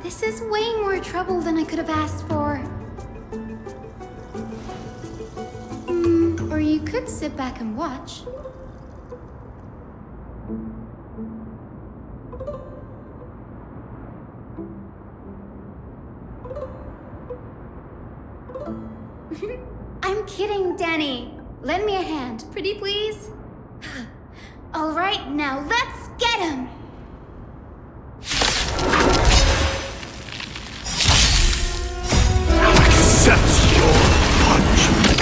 This is way more trouble than I could have asked for. Or you could sit back and watch. I'm kidding, Danny. Lend me a hand, pretty please? All right, now let's get him! Accept your punishment.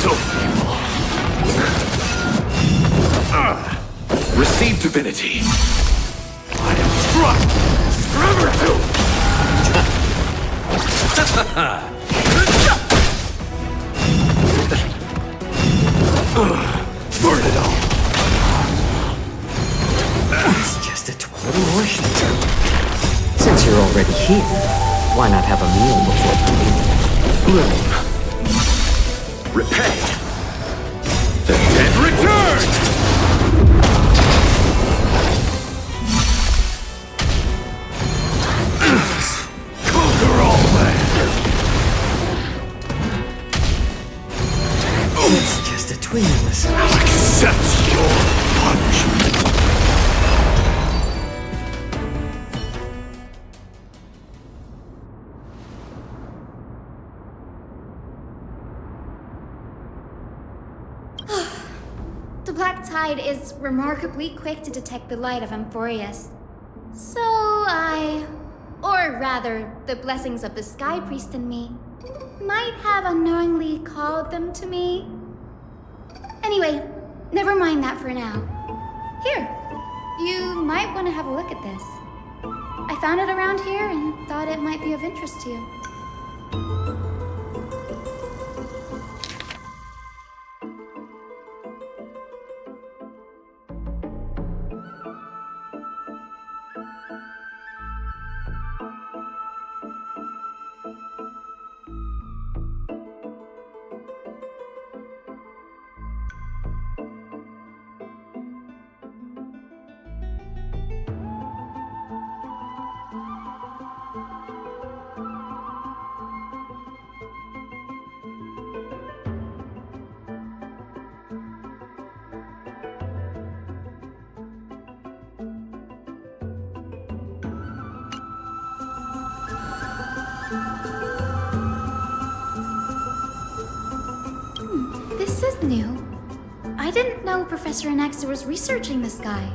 So feeble. Receive divinity. I am struck. Forever doomed. Burn it all. It's just a little more shelter. Since you're already here, why not have a meal before Bloom. Repay. The dead return! Conquer all land! It's just a twin in the sun. Accept your punishment. The Black Tide is remarkably quick to detect the light of Amphorius. So or rather, the blessings of the Sky Priest in me, might have unknowingly called them to me. Anyway, never mind that for now. Here, you might want to have a look at this. I found it around here and thought it might be of interest to you. This is new. I didn't know Professor Anaxa was researching the sky.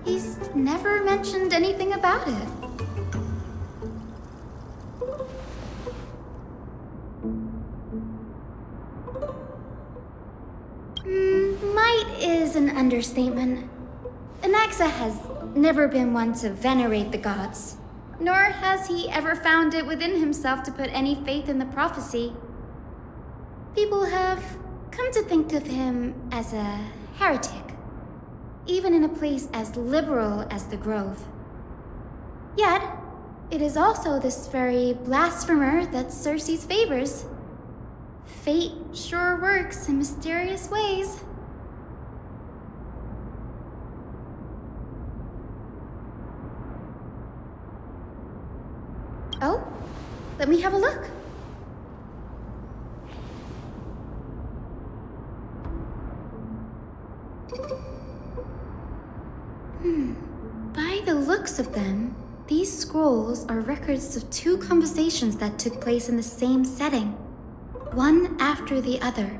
He's never mentioned anything about it. Might is an understatement. Anaxa has never been one to venerate the gods, nor has he ever found it within himself to put any faith in the prophecy. People have come to think of him as a heretic, even in a place as liberal as the Grove. Yet, it is also this very blasphemer that Circe's favors. Fate sure works in mysterious ways. Oh, let me have a look. By the looks of them, these scrolls are records of two conversations that took place in the same setting, one after the other.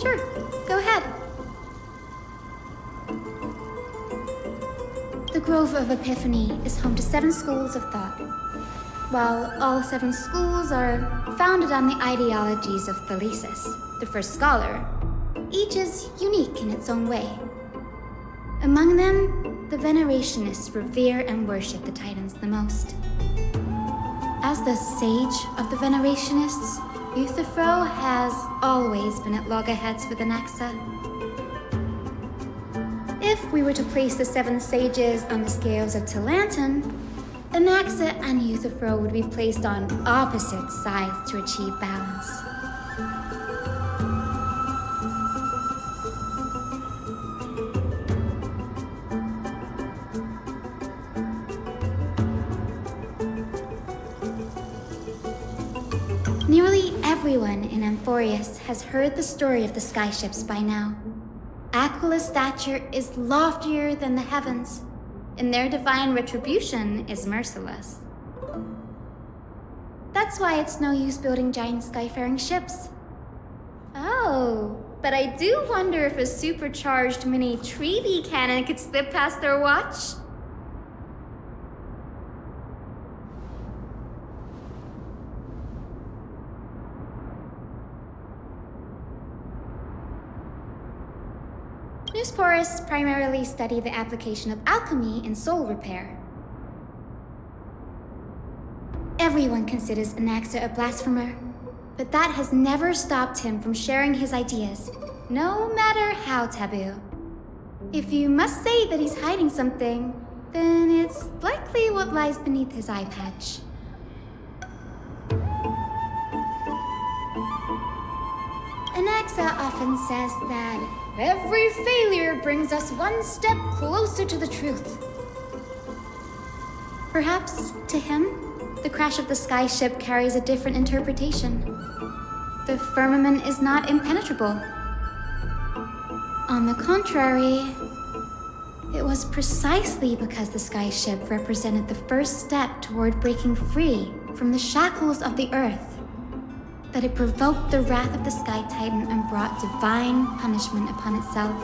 Sure, go ahead. The Grove of Epiphany is home to 7 schools of thought. While all 7 schools are founded on the ideologies of Thalesis, the first scholar, each is unique in its own way. Among them, the Venerationists revere and worship the Titans the most. As the sage of the Venerationists, Euthyphro has always been at loggerheads with Anaxa. If we were to place the 7 sages on the scales of Talanton, Anaxa and Euthyphro would be placed on opposite sides to achieve balance. Nearly everyone in Amphorius has heard the story of the sky-ships by now. Aquila's stature is loftier than the heavens, and their divine retribution is merciless. That's why it's no use building giant skyfaring ships. Oh, but I do wonder if a supercharged mini treaty cannon could slip past their watch. Newsporists primarily study the application of alchemy in soul repair. Everyone considers Anaxa a blasphemer, but that has never stopped him from sharing his ideas, no matter how taboo. If you must say that he's hiding something, then it's likely what lies beneath his eye patch. Anaxa often says that every failure brings us one step closer to the truth. Perhaps, to him, the crash of the sky ship carries a different interpretation. The firmament is not impenetrable. On the contrary, It was precisely because the sky ship represented the first step toward breaking free from the shackles of the earth that it provoked the wrath of the Sky Titan and brought divine punishment upon itself.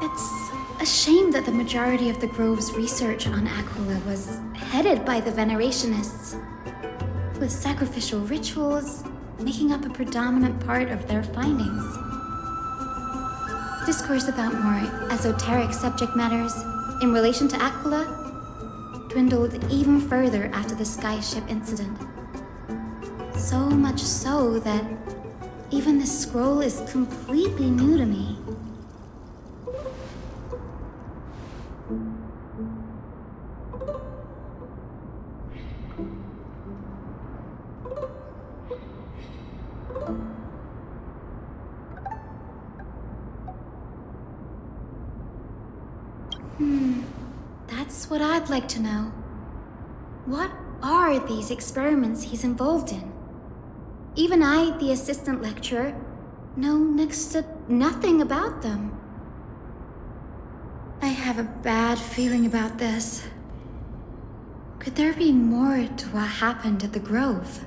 It's a shame that the majority of the Grove's research on Aquila was headed by the Venerationists, with sacrificial rituals making up a predominant part of their findings. Discourse about more esoteric subject matters in relation to Aquila dwindled even further after the skyship incident. So much so that even this scroll is completely new to me. That's what I'd like to know. What are these experiments he's involved in? Even I, the assistant lecturer, know next to nothing about them. I have a bad feeling about this. Could there be more to what happened at the Grove?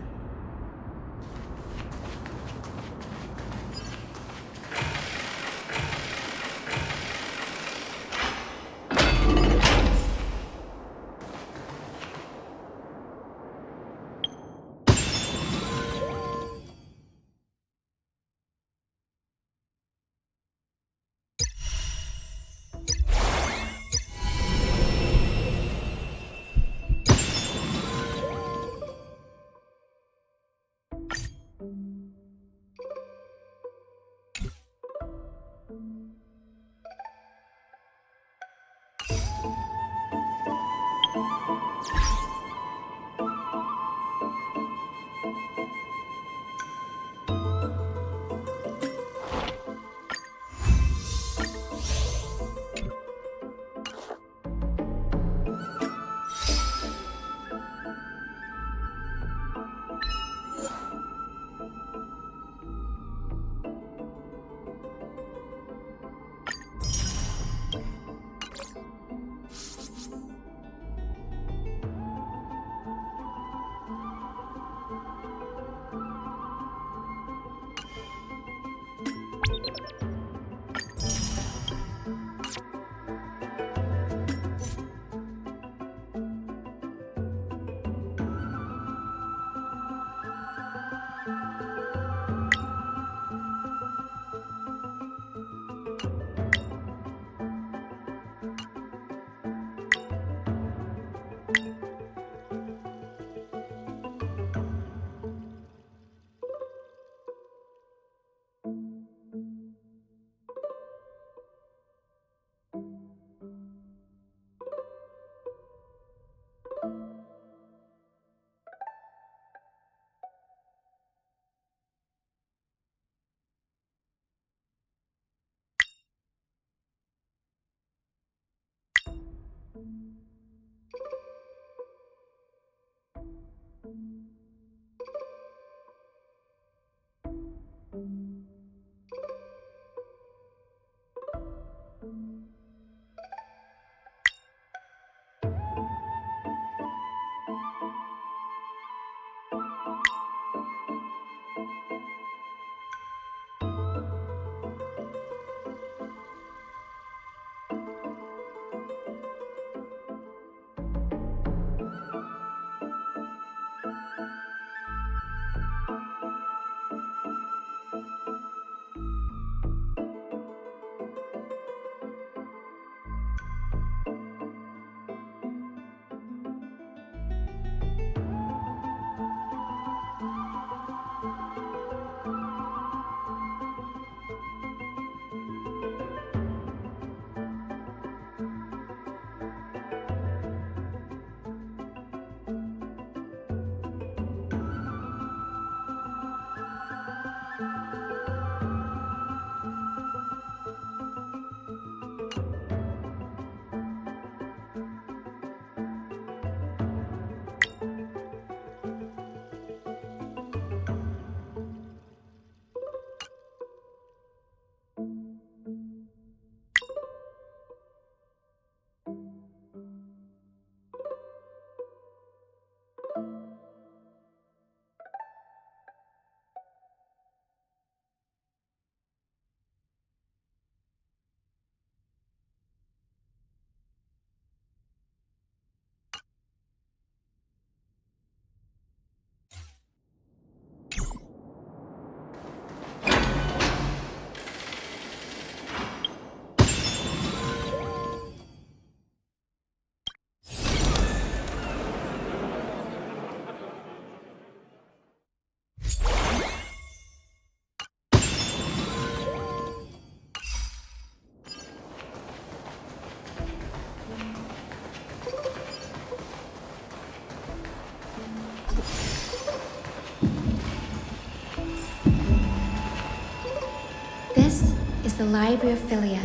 is the Library of Philia,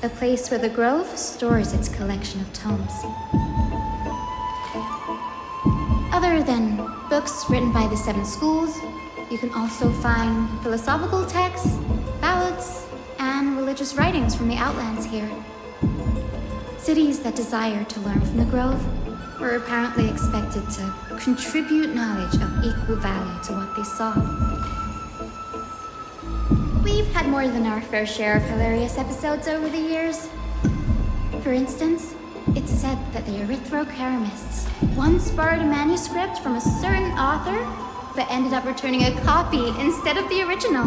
a place where the Grove stores its collection of tomes. Other than books written by the 7 schools, you can also find philosophical texts, ballads, and religious writings from the Outlands here. Cities that desire to learn from the Grove were apparently expected to contribute knowledge of equal value to what they saw. We've had more than our fair share of hilarious episodes over the years. For instance, it's said that the Erythrocheramists once borrowed a manuscript from a certain author, but ended up returning a copy instead of the original.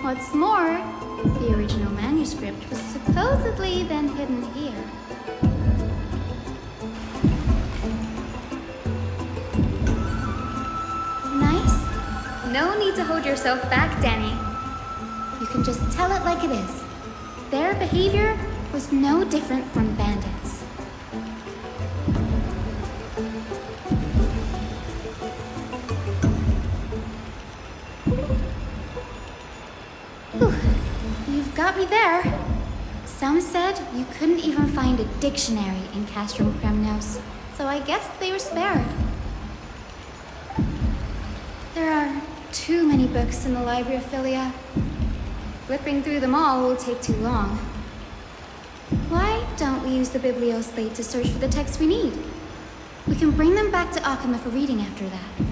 What's more, the original manuscript was supposedly then hidden here. Nice? No need to hold yourself back, Danny. You can just tell it like it is. Their behavior was no different from bandits. Whew. You've got me there. Some said you couldn't even find a dictionary in Castrum Kremnos, so I guess they were spared. There are too many books in the Library of Philia. Flipping through them all will take too long. Why don't we use the Biblioslate to search for the texts we need? We can bring them back to Akama for reading after that.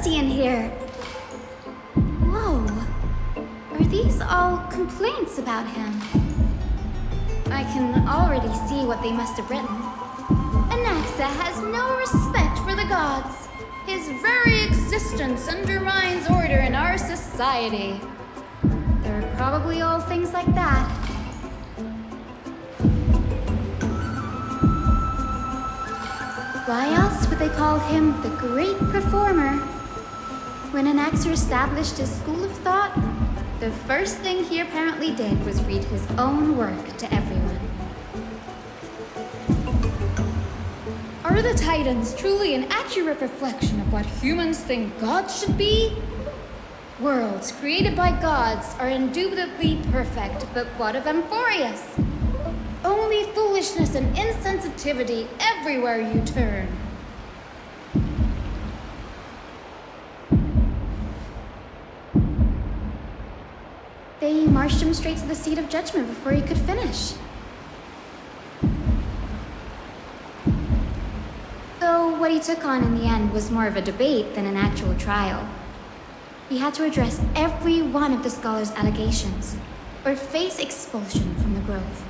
In here. Whoa. Are these all complaints about him? I can already see what they must have written. Anaxa has no respect for the gods. His very existence undermines order in our society. They're probably all things like that. Why else would they call him the Great Performer? When Anaxer established his school of thought, the first thing he apparently did was read his own work to everyone. Are the Titans truly an accurate reflection of what humans think gods should be? Worlds created by gods are indubitably perfect, but what of Amphorius? Only foolishness and insensitivity everywhere you turn. They marched him straight to the seat of judgment before he could finish. Though what he took on in the end was more of a debate than an actual trial. He had to address every one of the scholar's allegations, or face expulsion from the Grove.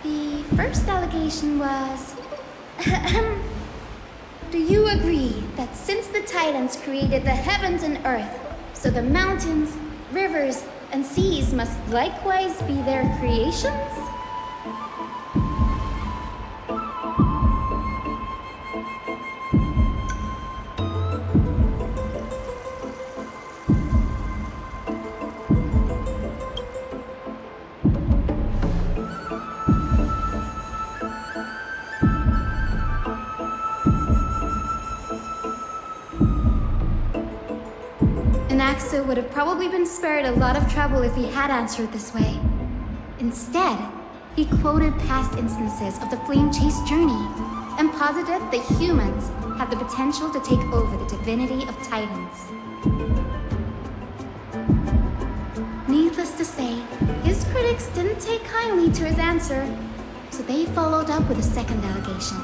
The first allegation was... Do you agree that since the Titans created the heavens and earth, so the mountains, rivers, and seas must likewise be their creations? Anaxa would have probably been spared a lot of trouble if he had answered this way. Instead, he quoted past instances of the Flame Chase journey and posited that humans have the potential to take over the divinity of Titans. Needless to say, his critics didn't take kindly to his answer, so they followed up with a second allegation.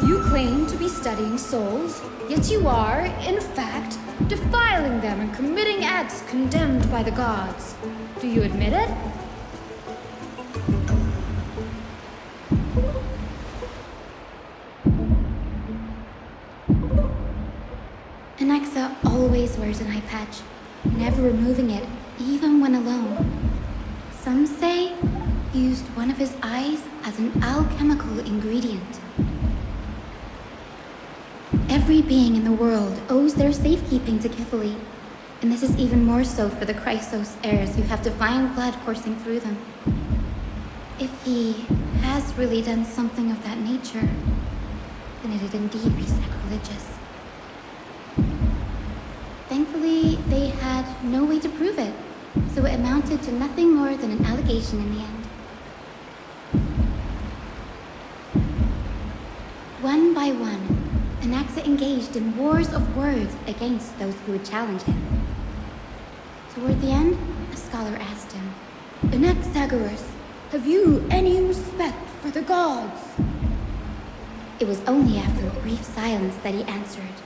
You claim to be studying souls, yet you are, in fact, defiling them and committing acts condemned by the gods. Do you admit it? Anaxa always wears an eye patch, never removing it, even when alone. Some say he used one of his eyes as an alchemical ingredient. Every being in the world owes their safekeeping to Kifili, and this is even more so for the Chrysos heirs who have divine blood coursing through them. If he has really done something of that nature, then it'd indeed be sacrilegious. Thankfully, they had no way to prove it, so it amounted to nothing more than an allegation in the end. One by one, Anaxa engaged in wars of words against those who would challenge him. Toward the end, a scholar asked him, "Anaxagoras, have you any respect for the gods?" It was only after a brief silence that he answered,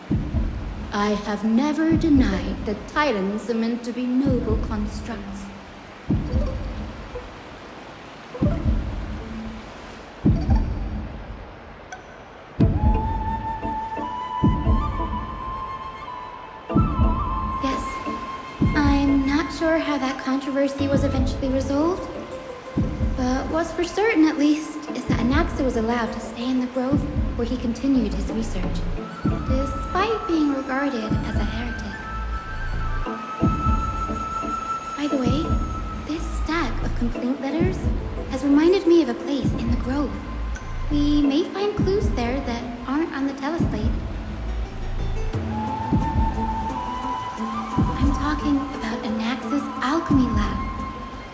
"I have never denied that Titans are meant to be noble constructs." Yes, I'm not sure how that controversy was eventually resolved, but what's for certain at least is that Anaxa was allowed to stay in the grove where he continued his research, despite being regarded as a heretic. By the way, this stack of complaint letters has reminded me of a place in the grove. We may find clues there that aren't on the teleslate. I'm talking about Anaxa's alchemy lab,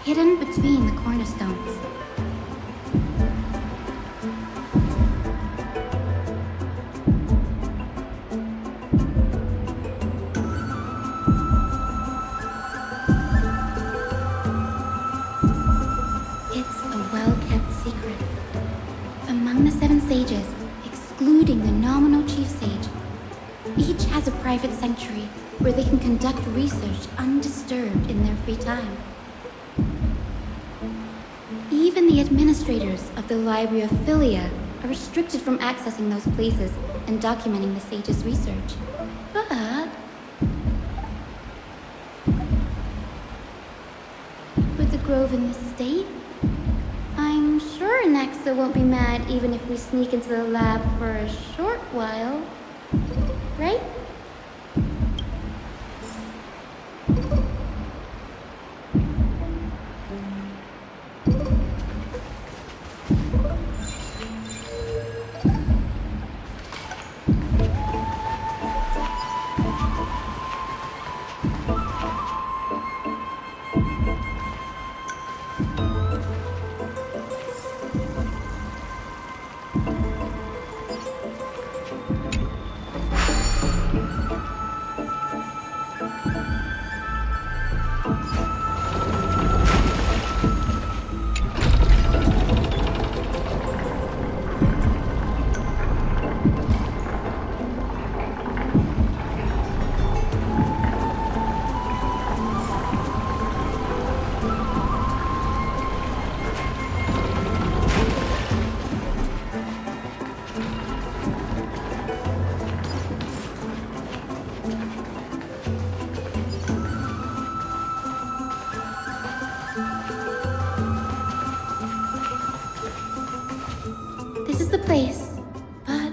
hidden between the cornerstones. Sages, excluding the nominal chief sage. Each has a private sanctuary where they can conduct research undisturbed in their free time. Even the administrators of the Library of Philia are restricted from accessing those places and documenting the sage's research. But with the grove in this state, I'm sure Anaxa won't be mad even if we sneak into the lab for a short while, right? Place, but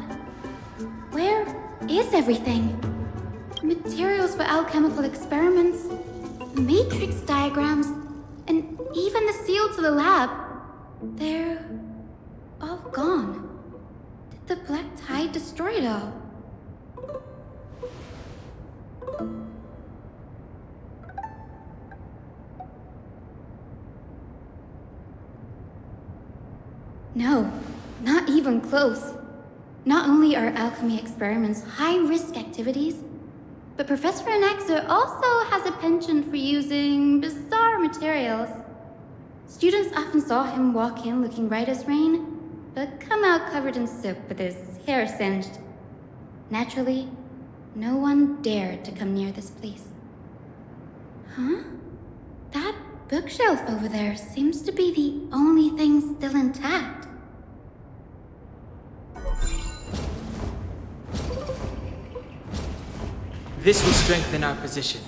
where is everything? Materials for alchemical experiments, matrix diagrams, and even the seal to the lab. They're all gone. Did the Black Tide destroy it all? No, not even close. Not only are alchemy experiments high-risk activities, but Professor Anaxa also has a penchant for using bizarre materials. Students often saw him walk in looking right as rain, but come out covered in soot with his hair singed. Naturally, no one dared to come near this place. Huh? That bookshelf over there seems to be the only thing still intact. This will strengthen our position.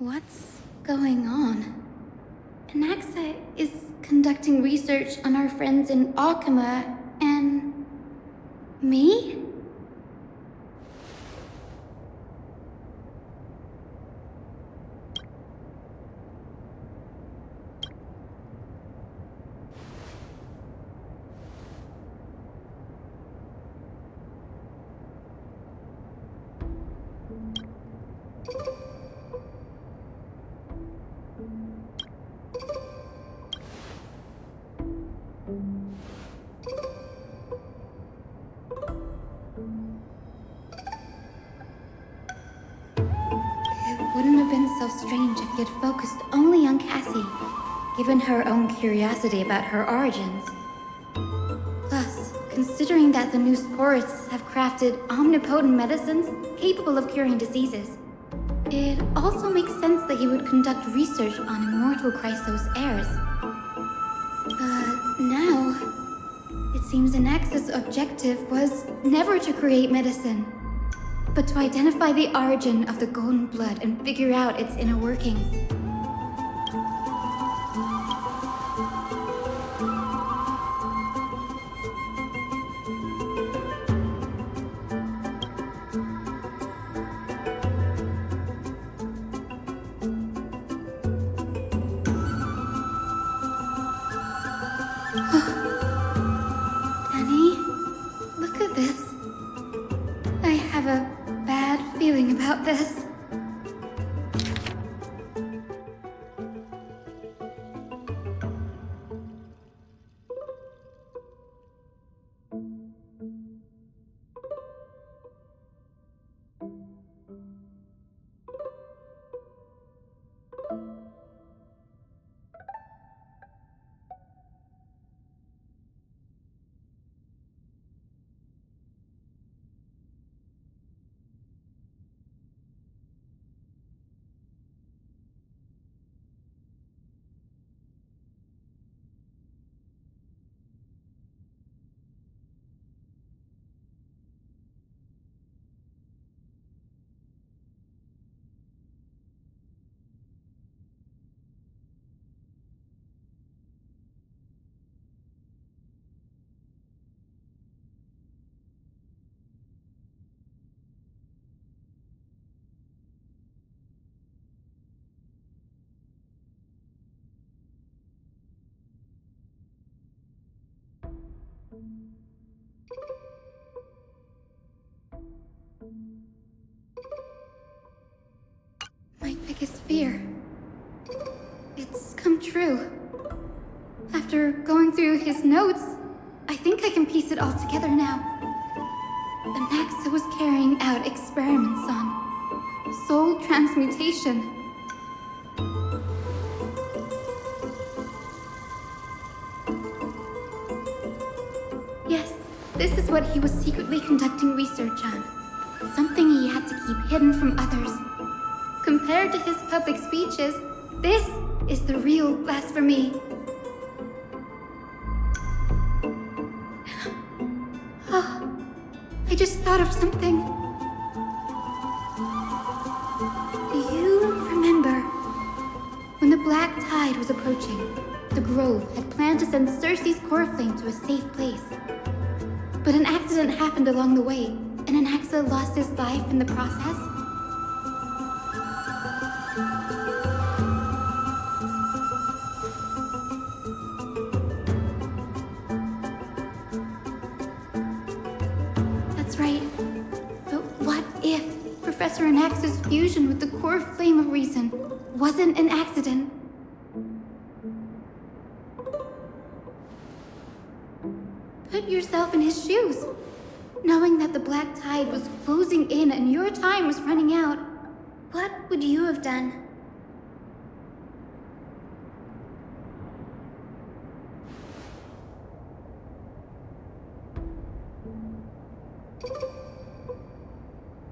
What's going on? Anaxa is conducting research on our friends in Alchema and... me? It wouldn't have been so strange if he had focused only on Cassie, given her own curiosity about her origins. Plus, considering that the new sporists have crafted omnipotent medicines capable of curing diseases, it also makes sense that he would conduct research on immortal Chrysos heirs. But now, it seems Anaxa's objective was never to create medicine, but to identify the origin of the golden blood and figure out its inner workings. Danny, look at this. I have a bad feeling about this. My biggest fear. It's come true. After going through his notes, I think I can piece it all together now. Anaxa was carrying out experiments on soul transmutation. Yes, this is what he was secretly conducting research on. Something he had to keep hidden from others. Compared to his public speeches, this is the real blasphemy. Oh, I just thought of something. Do you remember when the Black Tide was approaching? The Grove had planned to send Cersei's core flame to a safe place. But an accident happened along the way, and Anaxa lost his life in the process. That's right. But what if Professor Anaxa's fusion with the core flame of reason wasn't an accident? Put yourself in his shoes. Knowing that the Black Tide was closing in and your time was running out, what would you have done?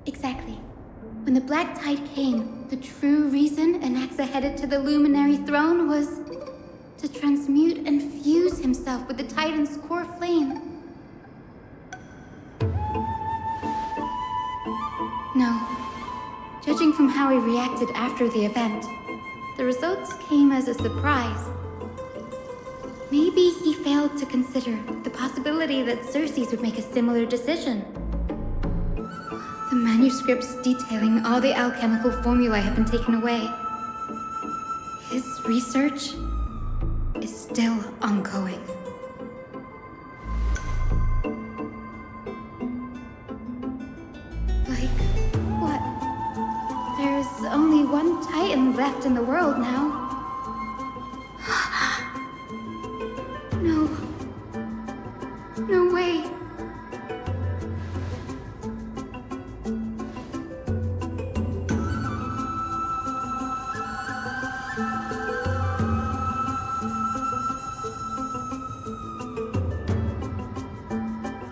Exactly. When the Black Tide came, the true reason Anaxa headed to the Luminary Throne was to transmute and fuse himself with the Titan's core flame. No. Judging from how he reacted after the event, the results came as a surprise. Maybe he failed to consider the possibility that Cersei's would make a similar decision. The manuscripts detailing all the alchemical formulae have been taken away. His research is still ongoing. Like, what? There's only one Titan left in the world now. No. No way.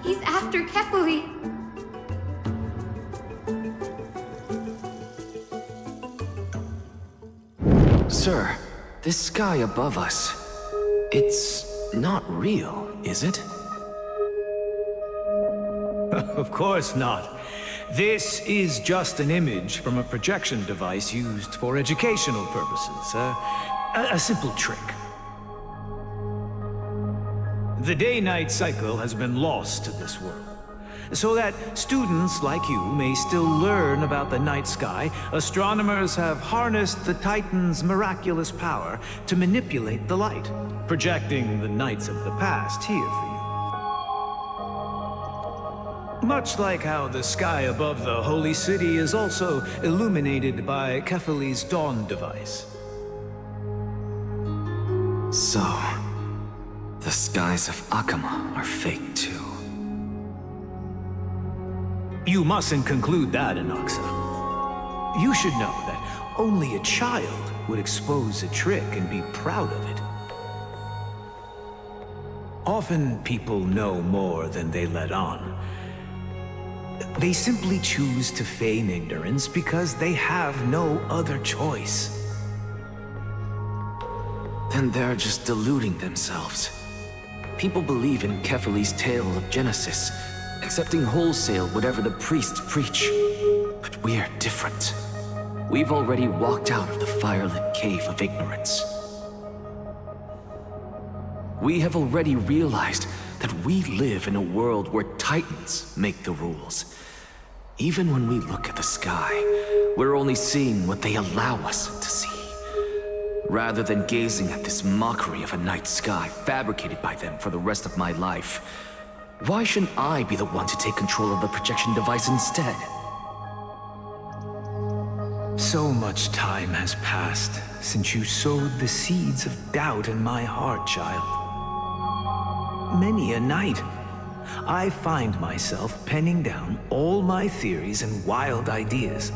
He's after Kefali. Sir, this sky above us, it's not real, is it? Of course not. This is just an image from a projection device used for educational purposes. A simple trick. The day-night cycle has been lost to this world. So that students like you may still learn about the night sky, astronomers have harnessed the Titan's miraculous power to manipulate the light, projecting the nights of the past here for you. Much like how the sky above the holy city is also illuminated by Kefali's dawn device. So, the skies of Akama are fake too. You mustn't conclude that, Anaxa. You should know that only a child would expose a trick and be proud of it. Often people know more than they let on. They simply choose to feign ignorance because they have no other choice. Then they're just deluding themselves. People believe in Kefali's tale of Genesis, accepting wholesale whatever the priests preach. But we're different. We've already walked out of the firelit cave of ignorance. We have already realized that we live in a world where Titans make the rules. Even when we look at the sky, we're only seeing what they allow us to see. Rather than gazing at this mockery of a night sky fabricated by them for the rest of my life, Why shouldn't I be the one to take control of the projection device instead? So much time has passed since you sowed the seeds of doubt in my heart, child. Many a night, I find myself penning down all my theories and wild ideas,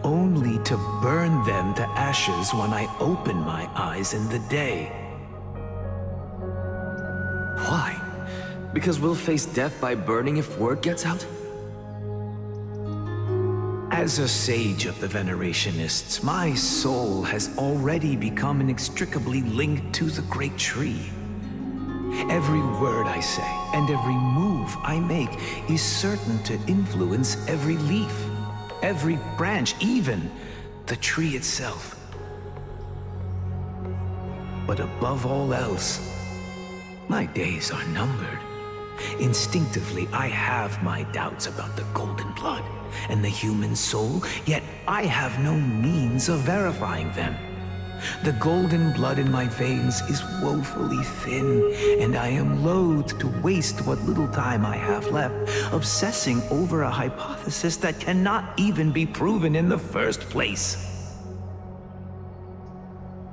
only to burn them to ashes when I open my eyes in the day. Why? Because we'll face death by burning if word gets out? As a sage of the Venerationists, my soul has already become inextricably linked to the great tree. Every word I say and every move I make is certain to influence every leaf, every branch, even the tree itself. But above all else, my days are numbered. Instinctively, I have my doubts about the golden blood and the human soul, yet I have no means of verifying them. The golden blood in my veins is woefully thin, and I am loath to waste what little time I have left obsessing over a hypothesis that cannot even be proven in the first place.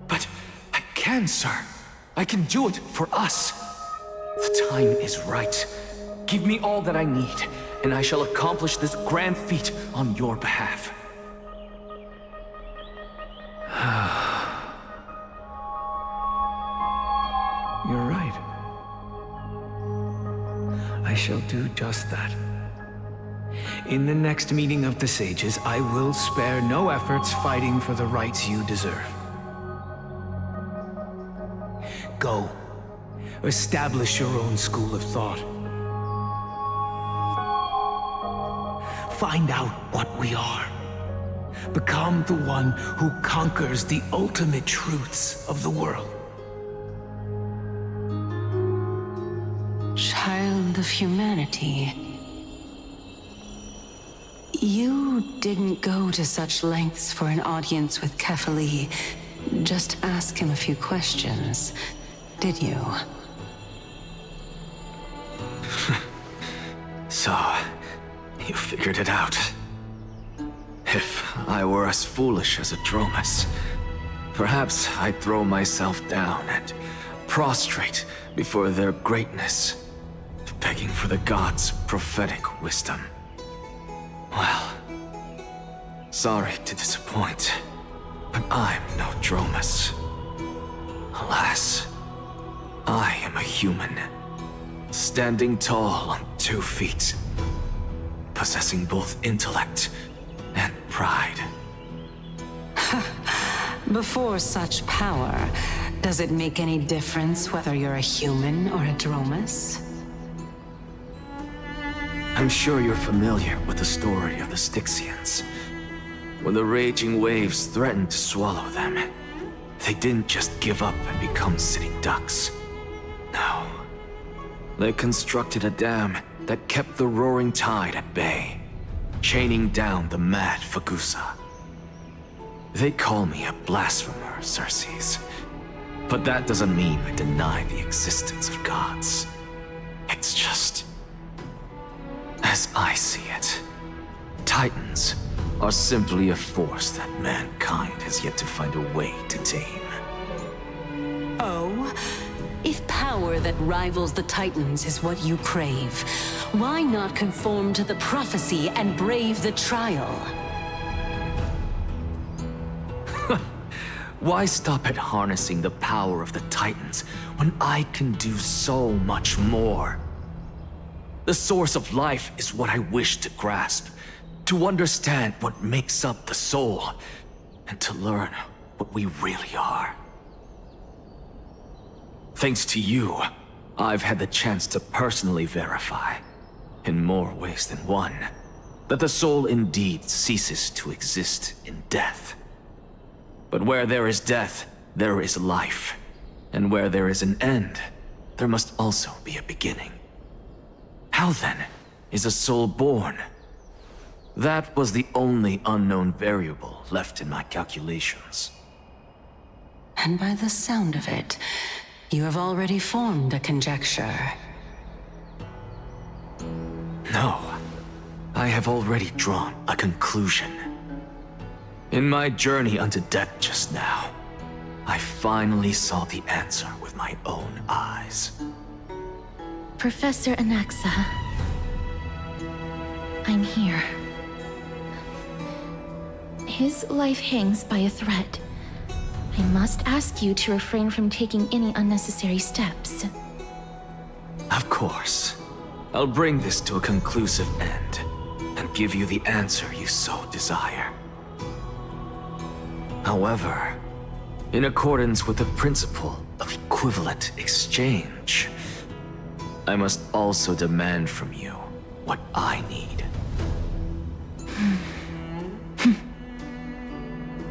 But I can, sir. I can do it for us. The time is right. Give me all that I need, and I shall accomplish this grand feat on your behalf. You're right. I shall do just that. In the next meeting of the sages, I will spare no efforts fighting for the rights you deserve. Go. Establish your own school of thought. Find out what we are. Become the one who conquers the ultimate truths of the world. Child of humanity. You didn't go to such lengths for an audience with Kefali. Just ask him a few questions, did you? So, you figured it out. If I were as foolish as a Dromus, perhaps I'd throw myself down and prostrate before their greatness, begging for the gods' prophetic wisdom. Well, sorry to disappoint, but I'm no Dromus. Alas, I am a human, standing tall on 2 feet, possessing both intellect and pride. Before such power, does it make any difference whether you're a human or a Dromus? I'm sure you're familiar with the story of the Styxians. When the raging waves threatened to swallow them, they didn't just give up and become sitting ducks. No. They constructed a dam that kept the roaring tide at bay, chaining down the mad Fagusa. They call me a blasphemer, Xerxes. But that doesn't mean I deny the existence of gods. It's just... as I see it, Titans are simply a force that mankind has yet to find a way to tame. Oh? If power that rivals the Titans is what you crave, why not conform to the prophecy and brave the trial? Why stop at harnessing the power of the Titans when I can do so much more? The source of life is what I wish to grasp, to understand what makes up the soul, and to learn what we really are. Thanks to you, I've had the chance to personally verify, in more ways than one, that the soul indeed ceases to exist in death. But where there is death, there is life. And where there is an end, there must also be a beginning. How then is a soul born? That was the only unknown variable left in my calculations. And by the sound of it, you have already formed a conjecture. No. I have already drawn a conclusion. In my journey unto death just now, I finally saw the answer with my own eyes. Professor Anaxa, I'm here. His life hangs by a thread. I must ask you to refrain from taking any unnecessary steps. Of course. I'll bring this to a conclusive end, and give you the answer you so desire. However, in accordance with the principle of equivalent exchange, I must also demand from you what I need.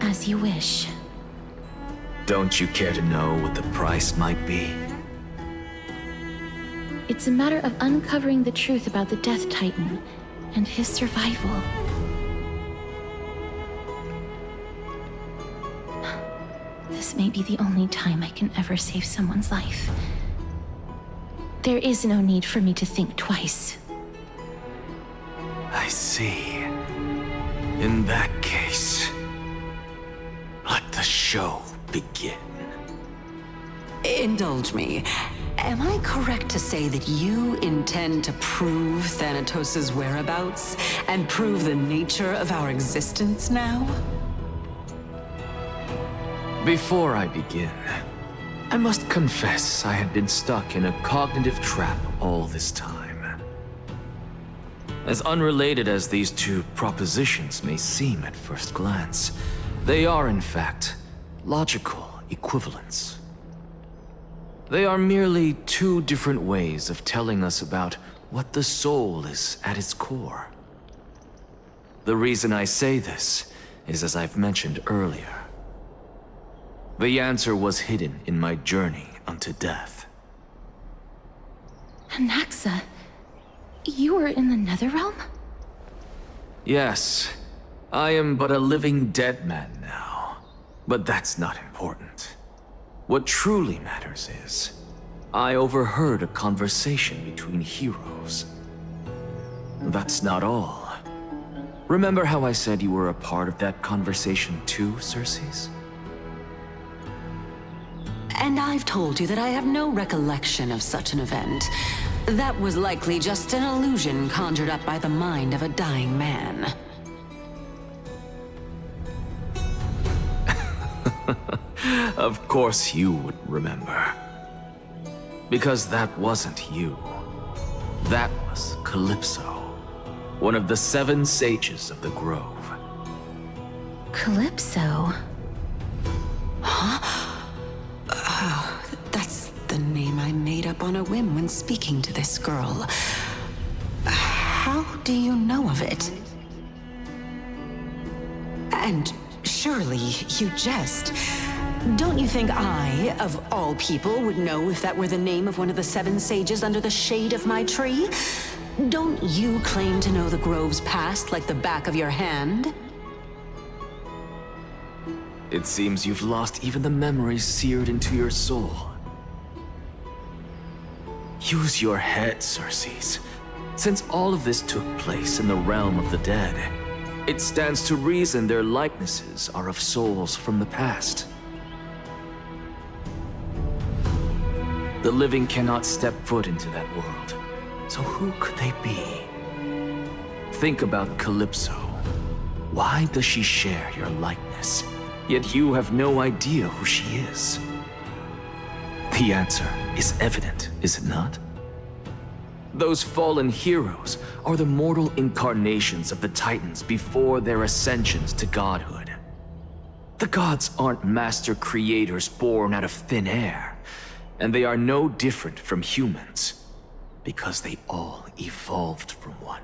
As you wish. Don't you care to know what the price might be? It's a matter of uncovering the truth about the Death Titan and his survival. This may be the only time I can ever save someone's life. There is no need for me to think twice. I see. In that case, let the show begin. Indulge me. Am I correct to say that you intend to prove Thanatos' whereabouts and prove the nature of our existence now? Before I begin, I must confess I had been stuck in a cognitive trap all this time. As unrelated as these two propositions may seem at first glance, they are in fact logical equivalents. They are merely two different ways of telling us about what the soul is at its core. The reason I say this is, as I've mentioned earlier, the answer was hidden in my journey unto death. Anaxa, you were in the Netherrealm? Yes, I am but a living dead man now, but that's not important. What truly matters is, I overheard a conversation between heroes. That's not all. Remember how I said you were a part of that conversation too, Circes? And I've told you that I have no recollection of such an event. That was likely just an illusion conjured up by the mind of a dying man. Of course you would remember. Because that wasn't you. That was Calypso, one of the 7 sages of the Grove. Calypso? That's the name I made up on a whim when speaking to this girl. How do you know of it? And surely you jest. Don't you think I, of all people, would know if that were the name of one of the 7 sages under the shade of my tree? Don't you claim to know the Grove's past like the back of your hand? It seems you've lost even the memories seared into your soul. Use your head, Circes. Since all of this took place in the realm of the dead, it stands to reason their likenesses are of souls from the past. The living cannot step foot into that world, so who could they be? Think about Calypso. Why does she share your likeness? Yet you have no idea who she is. The answer is evident, is it not? Those fallen heroes are the mortal incarnations of the Titans before their ascensions to godhood. The gods aren't master creators born out of thin air, and they are no different from humans, because they all evolved from one.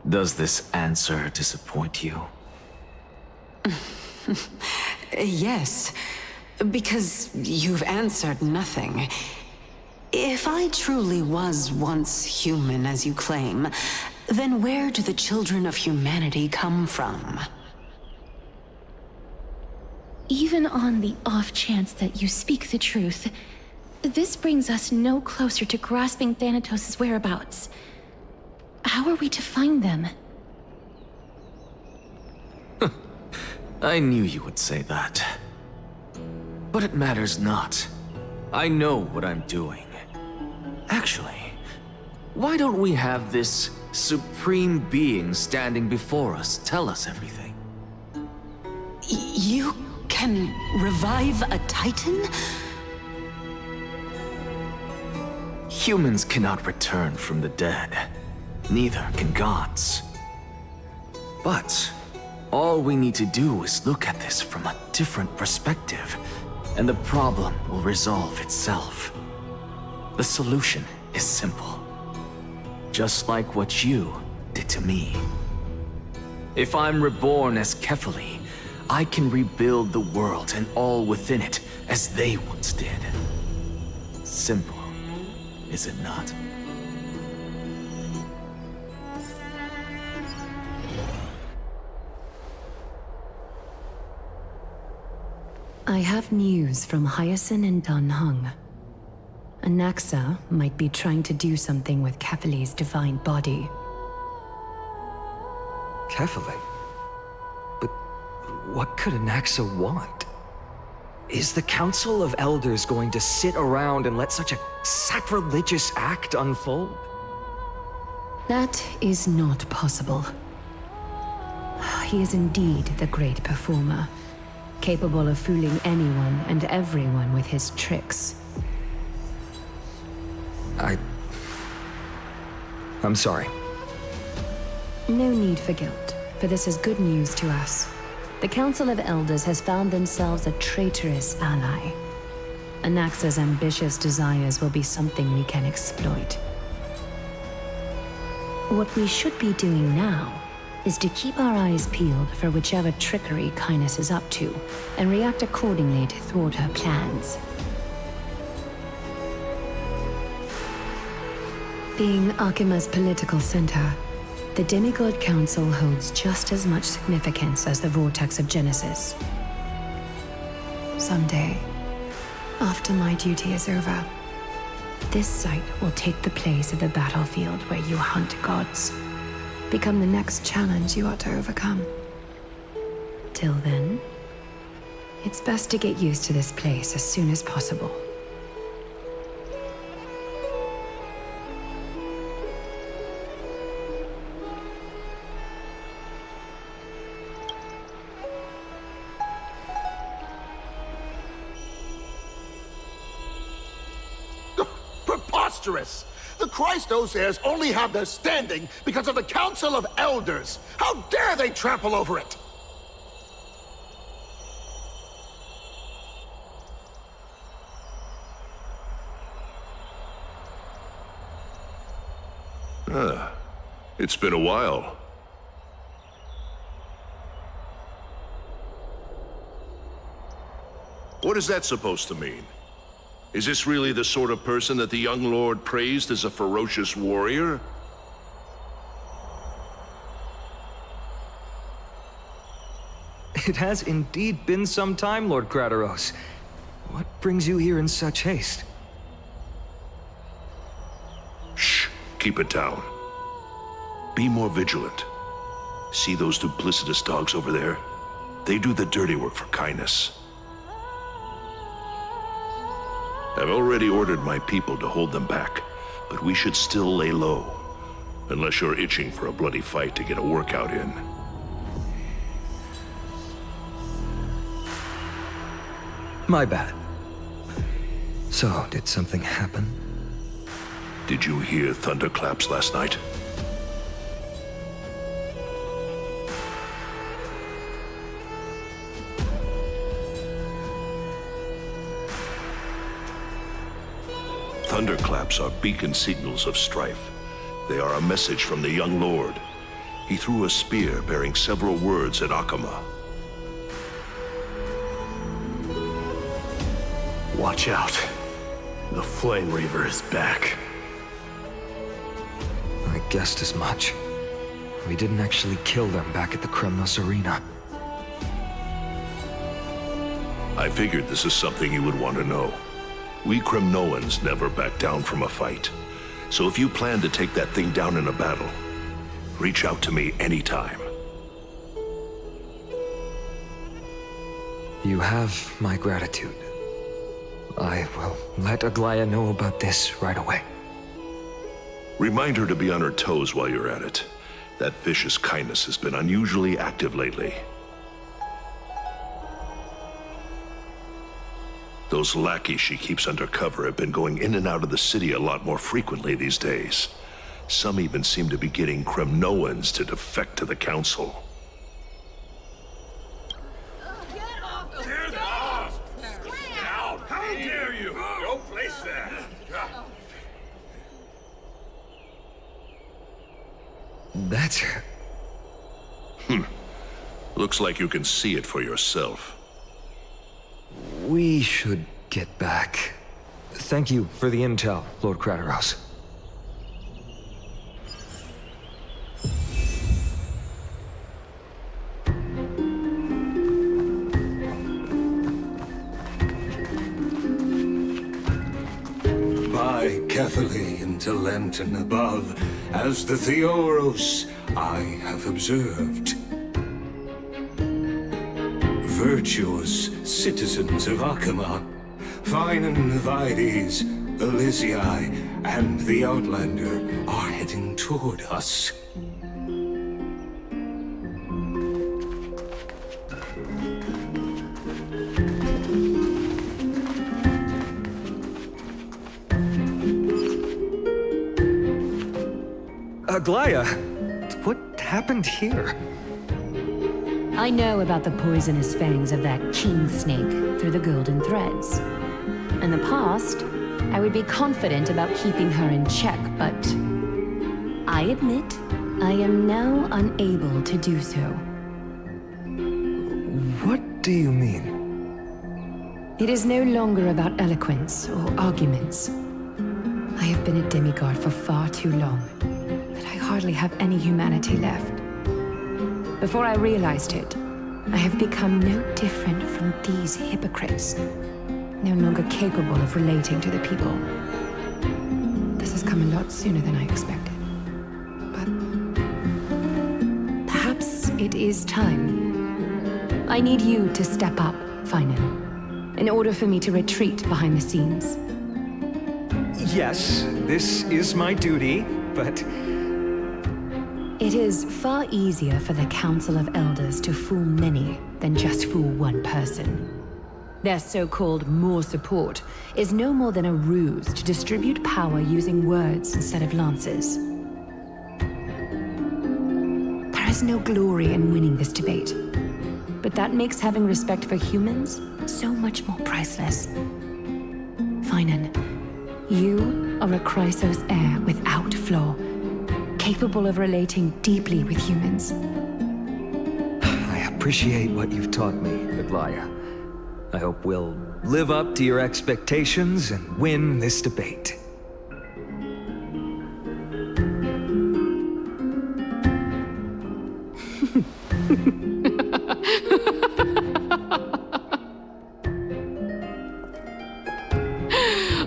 Does this answer disappoint you? Yes, because you've answered nothing. If I truly was once human, as you claim, then where do the children of humanity come from? even on the off chance that you speak the truth, this brings us no closer to grasping Thanatos' whereabouts. How are we to find them? I knew you would say that. But it matters not. I know what I'm doing. Actually, why don't we have this supreme being standing before us tell us everything? You can revive a Titan? Humans cannot return from the dead. Neither can gods. But all we need to do is look at this from a different perspective, and the problem will resolve itself. The solution is simple. Just like what you did to me. If I'm reborn as Kefali, I can rebuild the world and all within it as they once did. Simple, is it not? I have news from Hyacinth and Dan Heng. Anaxa might be trying to do something with Kefali's divine body. Kefali? But what could Anaxa want? Is the Council of Elders going to sit around and let such a sacrilegious act unfold? That is not possible. He is indeed the great performer, capable of fooling anyone and everyone with his tricks. I'm sorry. No need for guilt, for this is good news to us. The Council of Elders has found themselves a traitorous ally. Anaxa's ambitious desires will be something we can exploit. What we should be doing now is to keep our eyes peeled for whichever trickery Kynus is up to, and react accordingly to thwart her plans. Being Akima's political center, the Demigod Council holds just as much significance as the Vortex of Genesis. Someday, after my duty is over, this site will take the place of the battlefield where you hunt gods. Become the next challenge you ought to overcome. Till then, it's best to get used to this place as soon as possible. Preposterous! The Christos heirs only have their standing because of the Council of Elders! How dare they trample over it! It's been a while. What is that supposed to mean? Is this really the sort of person that the young lord praised as a ferocious warrior? It has indeed been some time, Lord Krateros. What brings you here in such haste? Shh, keep it down. Be more vigilant. See those duplicitous dogs over there? They do the dirty work for Kynus. I've already ordered my people to hold them back, but we should still lay low. Unless you're itching for a bloody fight to get a workout in. My bad. So, did something happen? Did you hear thunderclaps last night? Thunderclaps are beacon signals of strife. They are a message from the young lord. He threw a spear bearing several words at Akama. Watch out. The Flame Reaver is back. I guessed as much. We didn't actually kill them back at the Kremnos Arena. I figured this is something you would want to know. We Kremnoans never back down from a fight. So if you plan to take that thing down in a battle, reach out to me anytime. You have my gratitude. I will let Aglaya know about this right away. Remind her to be on her toes while you're at it. That vicious kindness has been unusually active lately. Those lackeys she keeps undercover have been going in and out of the city a lot more frequently these days. Some even seem to be getting Kremnoans to defect to the Council. How dare you! Don't place that! That's her. Looks like you can see it for yourself. We should get back. Thank you for the intel, Lord Crateros. By Catholic into Lenten above, as the Theoros I have observed. Virtuous citizens of Akama, Fine and Vides, Elysiae, and the Outlander are heading toward us. Aglaya, what happened here? I know about the poisonous fangs of that king snake through the golden threads. In the past, I would be confident about keeping her in check, but I admit I am now unable to do so. What do you mean? It is no longer about eloquence or arguments. I have been a demigod for far too long, that I hardly have any humanity left. Before I realized it, I have become no different from these hypocrites, no longer capable of relating to the people. This has come a lot sooner than I expected. But perhaps it is time. I need you to step up, Finan, in order for me to retreat behind the scenes. Yes, this is my duty, but... It is far easier for the Council of Elders to fool many than just fool one person. Their so-called more support is no more than a ruse to distribute power using words instead of lances. There is no glory in winning this debate, but that makes having respect for humans so much more priceless. Finan, you are a Chrysos heir without flaw, capable of relating deeply with humans. I appreciate what you've taught me, Aglaya. I hope we'll live up to your expectations and win this debate.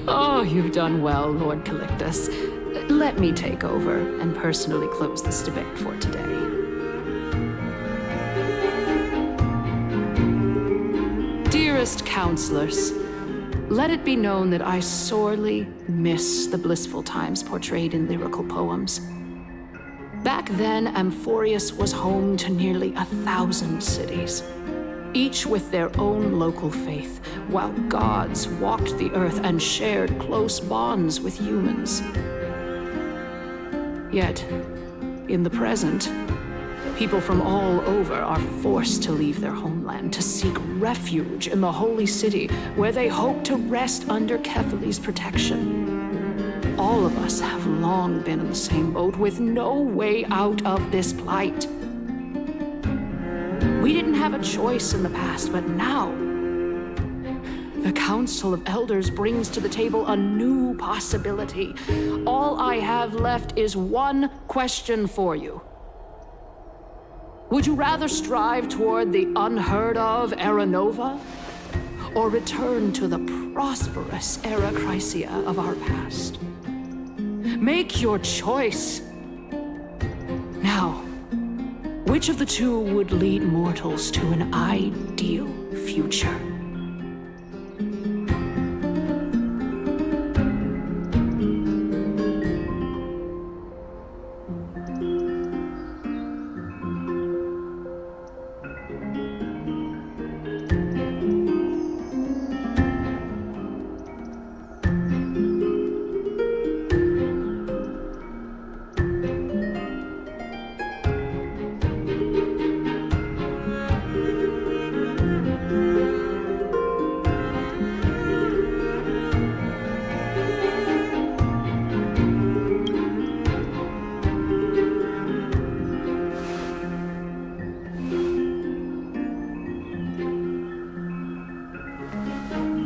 Oh, you've done well, Lord Calictus. Let me take over and personally close this debate for today. Dearest counselors, let it be known that I sorely miss the blissful times portrayed in lyrical poems. Back then, Amphorius was home to nearly 1,000 cities, each with their own local faith, while gods walked the earth and shared close bonds with humans. Yet, in the present, people from all over are forced to leave their homeland to seek refuge in the holy city, where they hope to rest under Kefali's protection. All of us have long been in the same boat, with no way out of this plight. We didn't have a choice in the past, but now, the Council of Elders brings to the table a new possibility. All I have left is one question for you. Would you rather strive toward the unheard of Era Nova? or return to the prosperous era Chrysia of our past. Make your choice. Now, which of the two would lead mortals to an ideal future?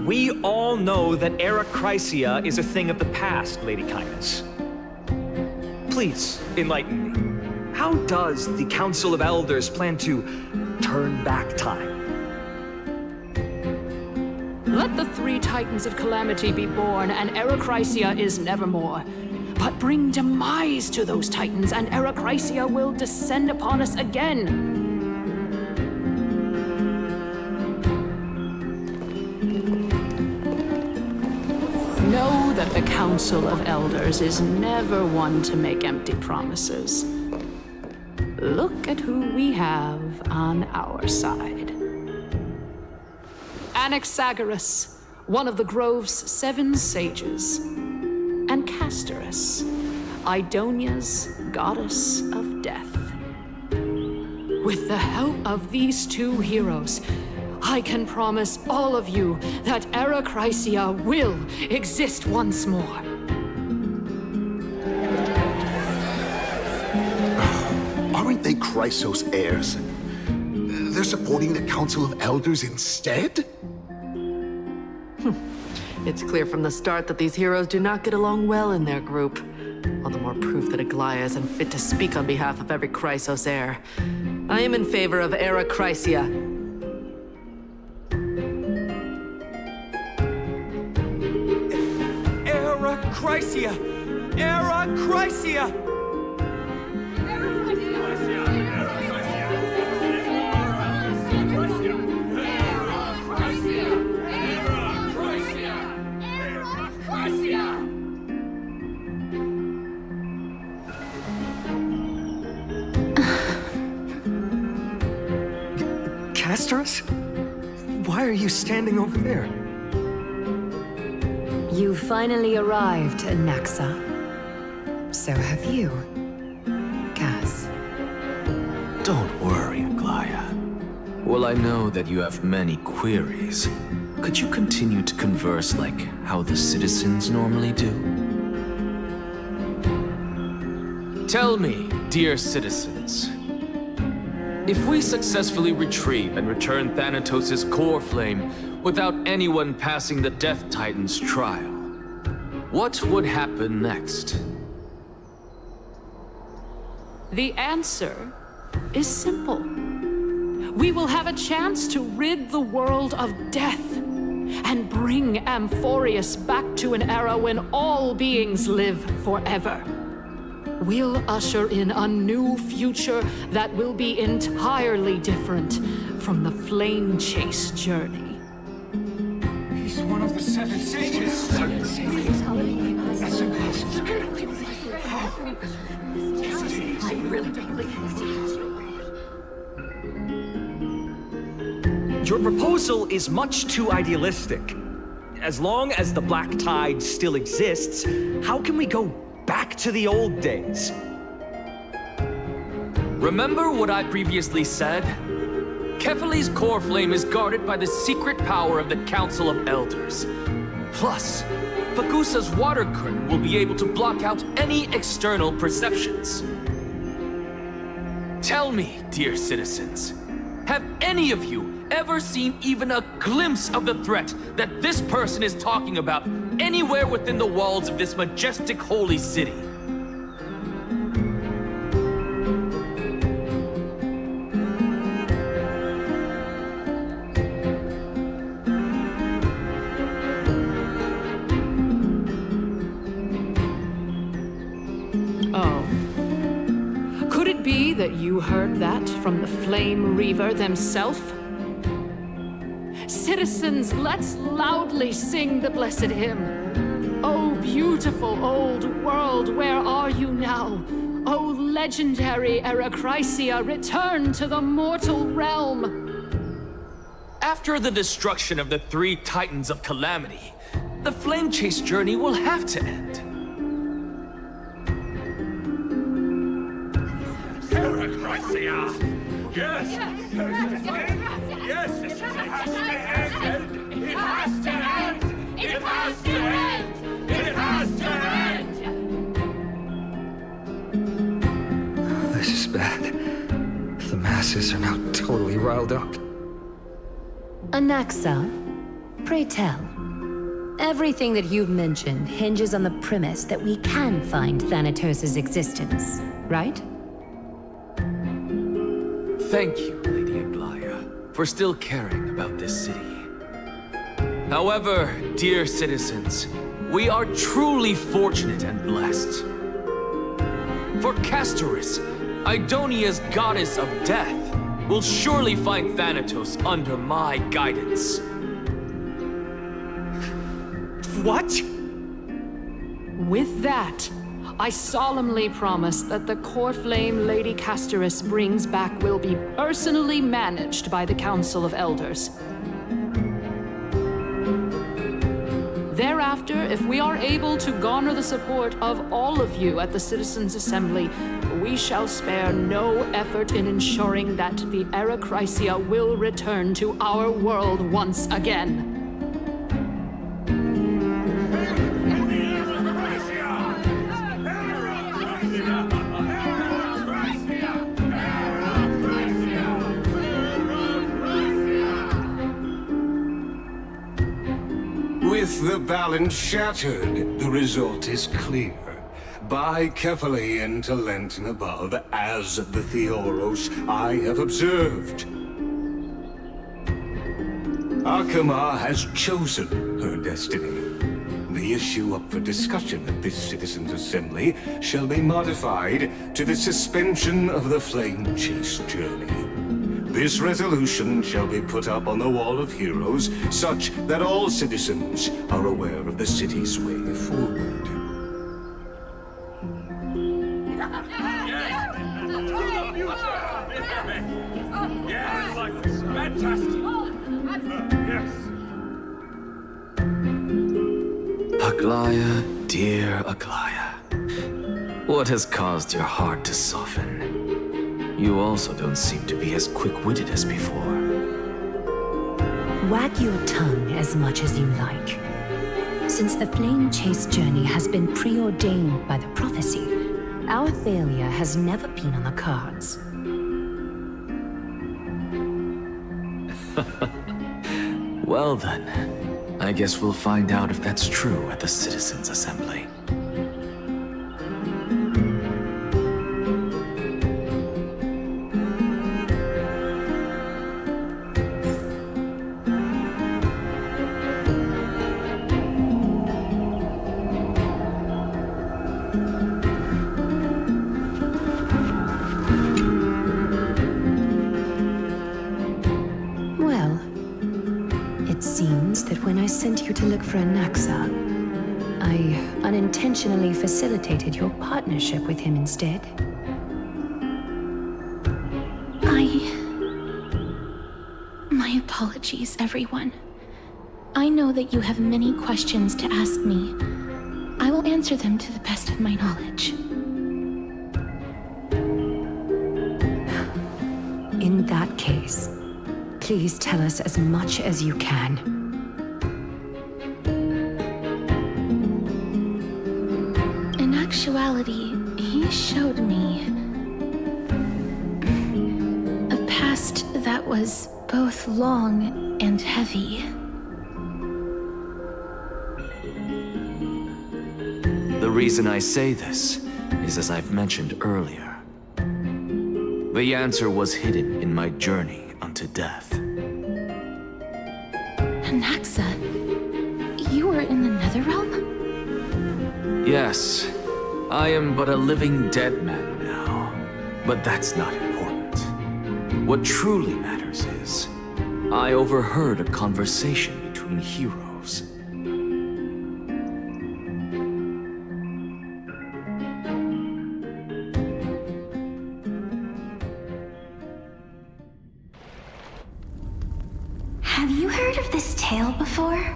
We all know that Era Chrysia is a thing of the past, Lady Kindness. Please, enlighten me. How does the Council of Elders plan to turn back time? Let the three Titans of Calamity be born, and Era Chrysia is nevermore. But bring demise to those Titans, and Era Chrysia will descend upon us again. Know that the Council of Elders is never one to make empty promises. Look at who we have on our side. Anaxagoras, one of the Grove's 7 sages, and Castorus, Idonia's goddess of death. With the help of these two heroes, I can promise all of you that Era Chrysia will exist once more. Aren't they Chrysos heirs? They're supporting the Council of Elders instead? It's clear from the start that these heroes do not get along well in their group. All the more proof that Aglaia is unfit to speak on behalf of every Chrysos heir. I am in favor of Era Chrysia. Era Chrysia! Era Chrysia! Castorus? Why are you standing over there? You finally arrived, Anaxa. So have you, Cass. Don't worry, Aglaia. Well, I know that you have many queries. Could you continue to converse like how the citizens normally do? Tell me, dear citizens, if we successfully retrieve and return Thanatos' core flame without anyone passing the Death Titan's trial, what would happen next? The answer is simple. We will have a chance to rid the world of death and bring Amphorius back to an era when all beings live forever. We'll usher in a new future that will be entirely different from the flame chase journey. He's one of the 7 sages. That's impossible. I really don't believe Your proposal is much too idealistic. As long as the Black Tide still exists, how can we go back to the old days? Remember what I previously said? Kefali's core flame is guarded by the secret power of the Council of Elders. Plus, Fagusa's water curtain will be able to block out any external perceptions. Tell me, dear citizens, have any of you ever seen even a glimpse of the threat that this person is talking about anywhere within the walls of this majestic holy city? You heard that from the Flame Reaver themselves? Citizens, let's loudly sing the blessed hymn. Oh, beautiful old world, where are you now? Oh, legendary Erechrysia, return to the mortal realm! After the destruction of the 3 Titans of Calamity, the Flame Chase journey will have to end. Erechrysia! Yes! Yes! It has to end! It has to end! It has to end! It has to end! This is bad. The masses are now totally riled up. Anaxa, pray tell. Everything that you've mentioned hinges on the premise that we can find Thanatos' existence, right? Thank you, Lady Aglaya, for still caring about this city. However, dear citizens, we are truly fortunate and blessed. For Castoris, Idonia's goddess of death, will surely find Thanatos under my guidance. What? With that, I solemnly promise that the core flame Lady Castoris brings back will be personally managed by the Council of Elders. Thereafter, if we are able to garner the support of all of you at the Citizens' Assembly, we shall spare no effort in ensuring that the Erechrysia will return to our world once again. With the balance shattered, the result is clear. Buy carefully into Lenten above, as the Theoros I have observed. Akama has chosen her destiny. The issue up for discussion at this Citizens' Assembly shall be modified to the suspension of the Flame Chase journey. This resolution shall be put up on the Wall of Heroes, such that all citizens are aware of the city's way forward. Yes, like this. Fantastic. Yes. Aglaya, dear Aglaya, what has caused your heart to soften? You also don't seem to be as quick-witted as before. Wag your tongue as much as you like. Since the Flame Chase journey has been preordained by the prophecy, our failure has never been on the cards. Well then, I guess we'll find out if that's true at the Citizens' Assembly. To look for Anaxa, I unintentionally facilitated your partnership with him instead. My apologies, everyone. I know that you have many questions to ask me. I will answer them to the best of my knowledge. In that case, please tell us as much as you can. Actuality, he showed me a past that was both long and heavy. The reason I say this is as I've mentioned earlier. The answer was hidden in my journey unto death. Anaxa, you were in the Netherrealm? Yes. I am but a living dead man now, but that's not important. What truly matters is, I overheard a conversation between heroes. Have you heard of this tale before?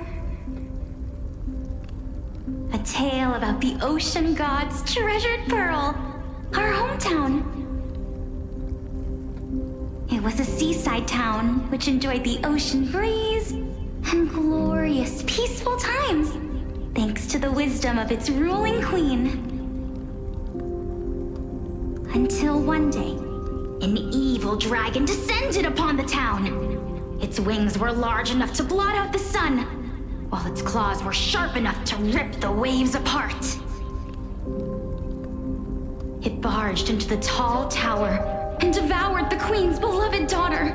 A tale about the ocean god's treasured pearl, our hometown. It was a seaside town which enjoyed the ocean breeze and glorious, peaceful times, thanks to the wisdom of its ruling queen. Until one day, an evil dragon descended upon the town. Its wings were large enough to blot out the sun, while its claws were sharp enough to rip the waves apart. It barged into the tall tower and devoured the queen's beloved daughter.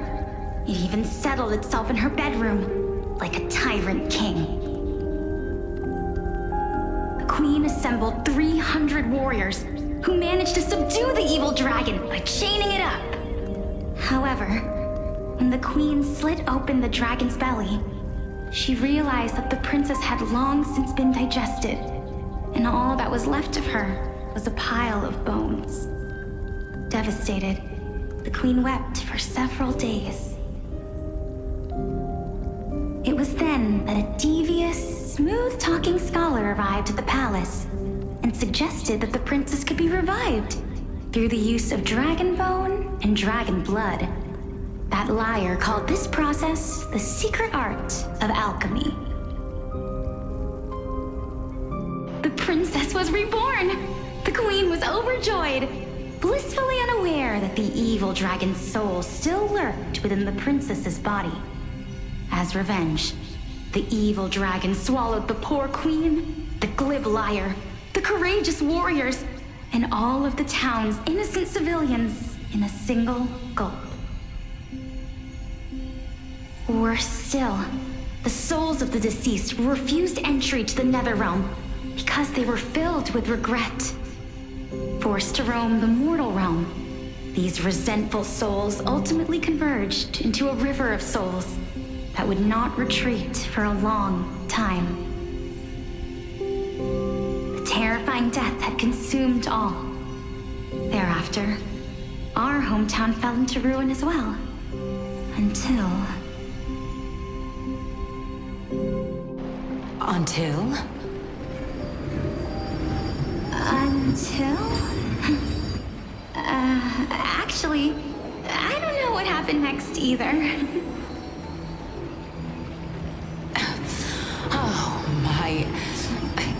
It even settled itself in her bedroom, like a tyrant king. The queen assembled 300 warriors who managed to subdue the evil dragon by chaining it up. However, when the queen slit open the dragon's belly, she realized that the princess had long since been digested, and all that was left of her was a pile of bones. Devastated, the queen wept for several days. It was then that a devious, smooth-talking scholar arrived at the palace and suggested that the princess could be revived through the use of dragon bone and dragon blood. That liar called this process the secret art of alchemy. The princess was reborn! The queen was overjoyed, blissfully unaware that the evil dragon's soul still lurked within the princess's body. As revenge, the evil dragon swallowed the poor queen, the glib liar, the courageous warriors, and all of the town's innocent civilians in a single gulp. Worse still, the souls of the deceased refused entry to the Netherrealm because they were filled with regret. Forced to roam the mortal realm, these resentful souls ultimately converged into a river of souls that would not retreat for a long time. The terrifying death had consumed all. Thereafter, our hometown fell into ruin as well. Until... Actually, I don't know what happened next either. Oh, my.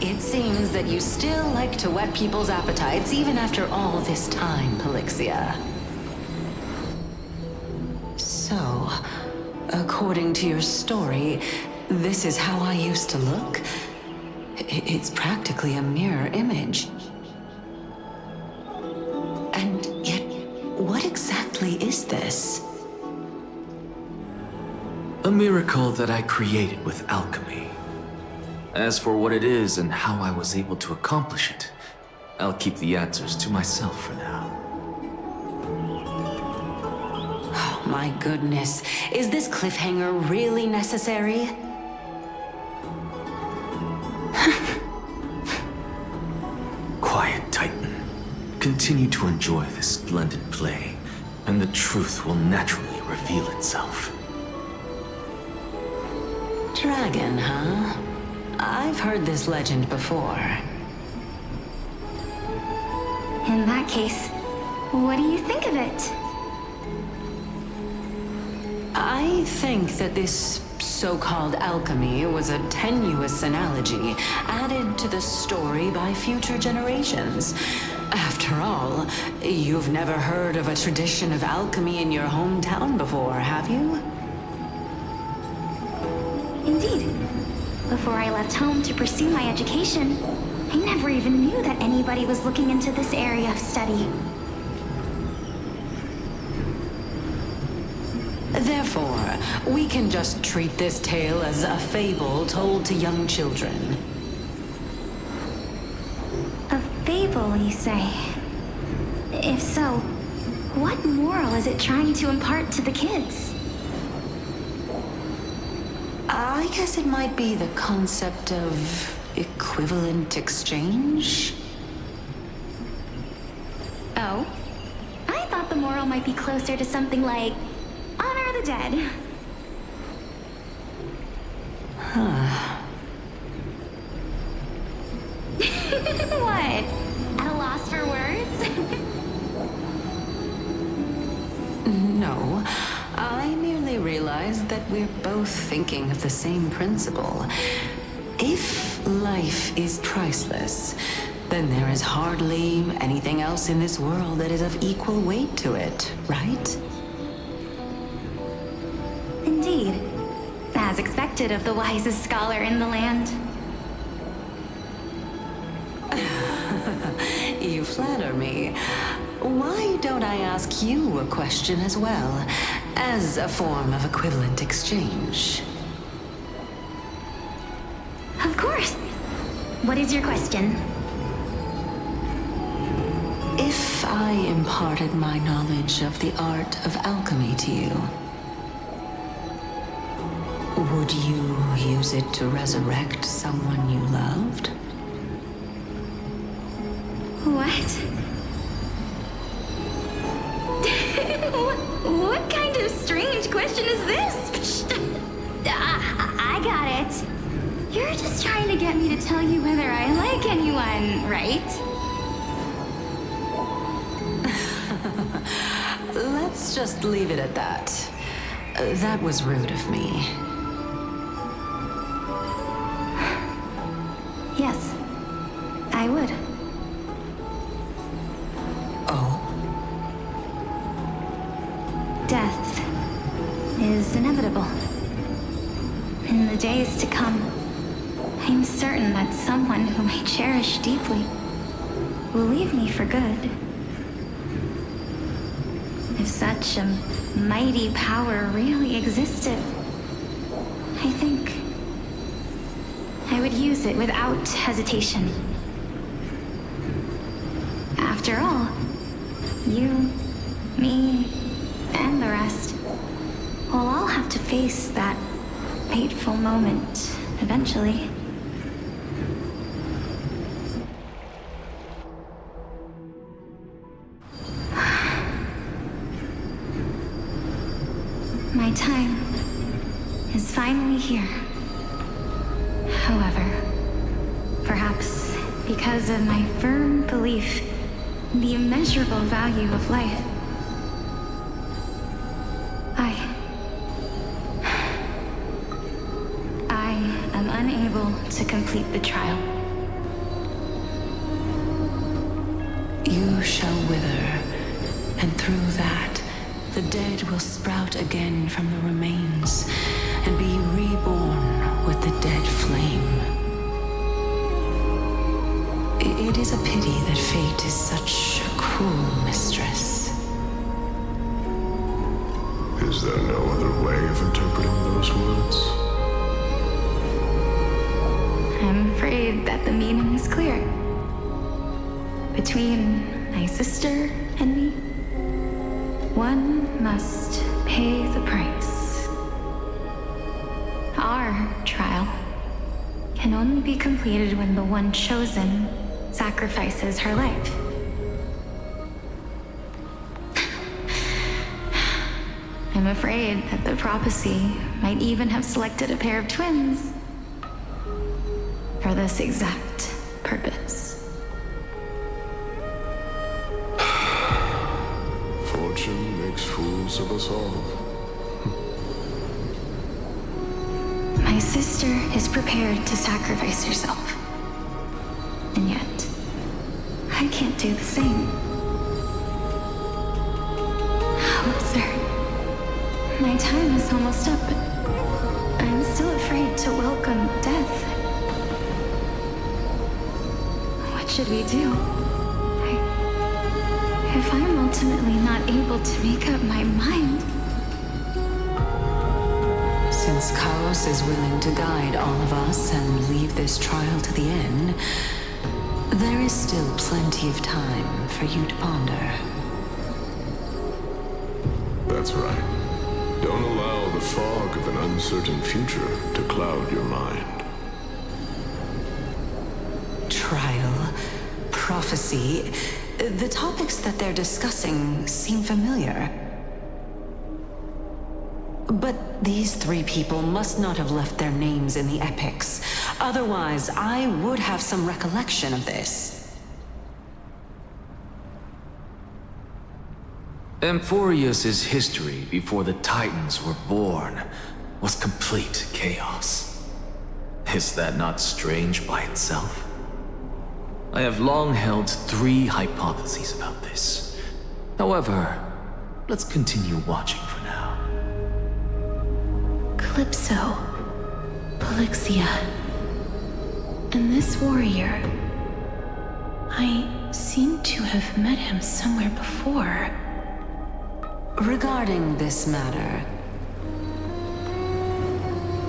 It seems that you still like to whet people's appetites even after all this time, Pelixia. So, according to your story, this is how I used to look? It's practically a mirror image. And yet, what exactly is this? A miracle that I created with alchemy. As for what it is and how I was able to accomplish it, I'll keep the answers to myself for now. Oh, my goodness. Is this cliffhanger really necessary? Quiet, Titan. Continue to enjoy this splendid play, and the truth will naturally reveal itself. Dragon, huh? I've heard this legend before. In that case, what do you think of it? I think that this so-called alchemy was a tenuous analogy added to the story by future generations. After all, you've never heard of a tradition of alchemy in your hometown before, have you? Indeed. Before I left home to pursue my education, I never even knew that anybody was looking into this area of study. Therefore, we can just treat this tale as a fable told to young children. A fable, you say? If so, What moral is it trying to impart to the kids? I guess it might be the concept of equivalent exchange. Oh? I thought the moral might be closer to something like honor the dead. Huh. What? At a loss for words? No, I merely realized that we're both thinking of the same principle. If life is priceless, then there is hardly anything else in this world that is of equal weight to it, right? Indeed. As expected of the wisest scholar in the land. You flatter me. Why don't I ask you a question as well, as a form of equivalent exchange? Of course. What is your question? If I imparted my knowledge of the art of alchemy to you, would you use it to resurrect someone you loved? What? What kind of strange question is this? I got it. You're just trying to get me to tell you whether I like anyone, right? Let's just leave it at that. That was rude of me. Yes, I would. Oh? Death is inevitable. In the days to come, I'm certain that someone whom I cherish deeply will leave me for good. If such a mighty power really existed, I think I would use it without hesitation. After all, you, me, and the rest will all have to face that fateful moment eventually. My time is finally here. However, perhaps because of my firm belief in the immeasurable value of life, I am unable to complete the trial. You shall wither, and through that, the dead will sprout again from the remains and be reborn with the dead flame. It is a pity that fate is such a cruel mistress. Is there no other way of interpreting those words? I'm afraid that the meaning is clear. Between my sister and me, one must pay the price. Our trial can only be completed when the one chosen sacrifices her life. I'm afraid that the prophecy might even have selected a pair of twins for this exact purpose. Fortune makes fools of us all. My sister is prepared to sacrifice herself. And yet, I can't do the same. How absurd. My time is almost up, but I'm still afraid to welcome death. What should we do? If I'm ultimately not able to make up my mind... Since Chaos is willing to guide all of us and leave this trial to the end, there is still plenty of time for you to ponder. That's right. Don't allow the fog of an uncertain future to cloud your mind. Trial, prophecy, the topics that they're discussing seem familiar. But these three people must not have left their names in the epics. Otherwise, I would have some recollection of this. Amphorius's history before the Titans were born was complete chaos. Is that not strange by itself? I have long held 3 hypotheses about this. However, let's continue watching for now. Calypso, Polixia, and this warrior. I seem to have met him somewhere before. Regarding this matter,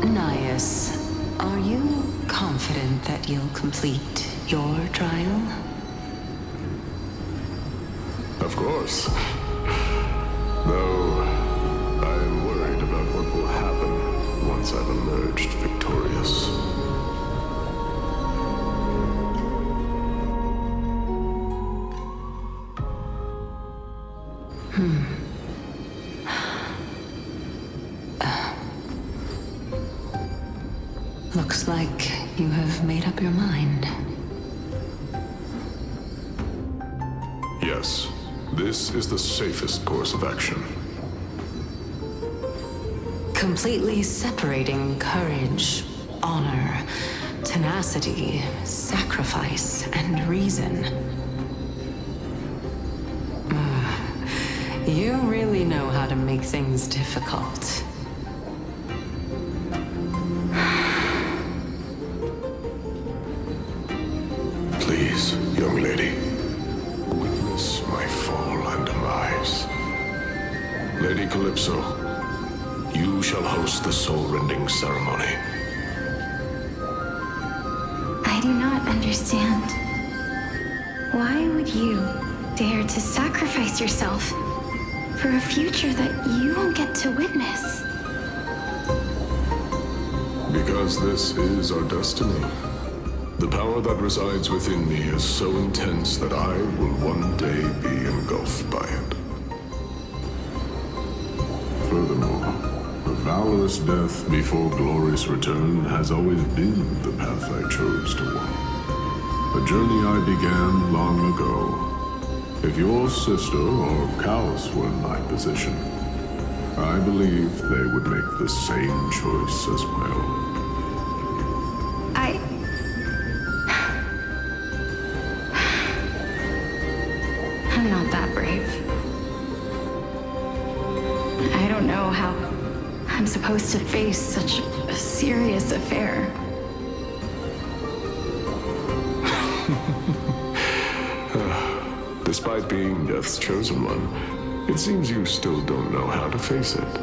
Nias, are you confident that you'll complete your trial? Of course. Though, I am worried about what will happen once I've emerged victorious. Looks like you have made up your mind. Yes, this is the safest course of action. Completely separating courage, honor, tenacity, sacrifice, and reason. You really know how to make things difficult. Please, young lady, witness my fall and demise. Lady Calypso, you shall host the soul-rending ceremony. I do not understand. Why would you dare to sacrifice yourself for a future that you won't get to witness? Because this is our destiny. The power that resides within me is so intense that I will one day be engulfed by it. Furthermore, a valorous death before glorious return has always been the path I chose to walk. A journey I began long ago. If your sister or Callus were in my position, I believe they would make the same choice as well. I'm not that brave. I don't know how I'm supposed to face such a serious affair. Despite being Death's chosen one, it seems you still don't know how to face it.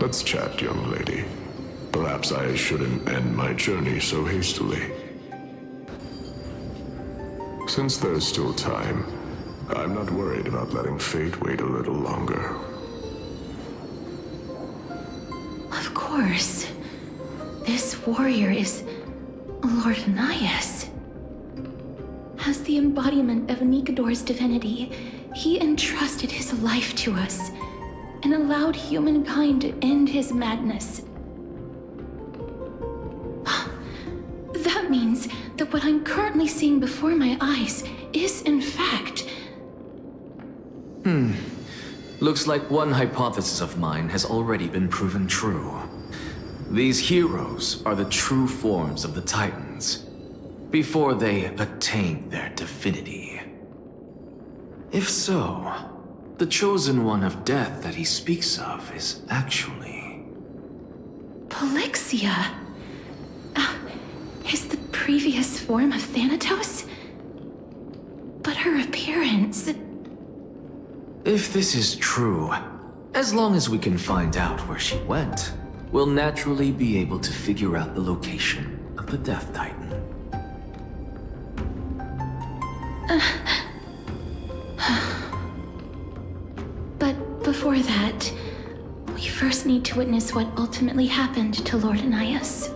Let's chat, young lady. Perhaps I shouldn't end my journey so hastily. Since there's still time, I'm not worried about letting fate wait a little longer. Of course. This warrior is Lord Nias. As the embodiment of Nikador's divinity, he entrusted his life to us and allowed humankind to end his madness. That means that what I'm currently seeing before my eyes is, in fact... Looks like one hypothesis of mine has already been proven true. These heroes are the true forms of the Titans, before they attain their divinity. If so, the chosen one of death that he speaks of is actually... Polixia? Is the previous form of Thanatos? But her appearance... If this is true, as long as we can find out where she went, we'll naturally be able to figure out the location of the Death Titan. before that, we first need to witness what ultimately happened to Lord Anias.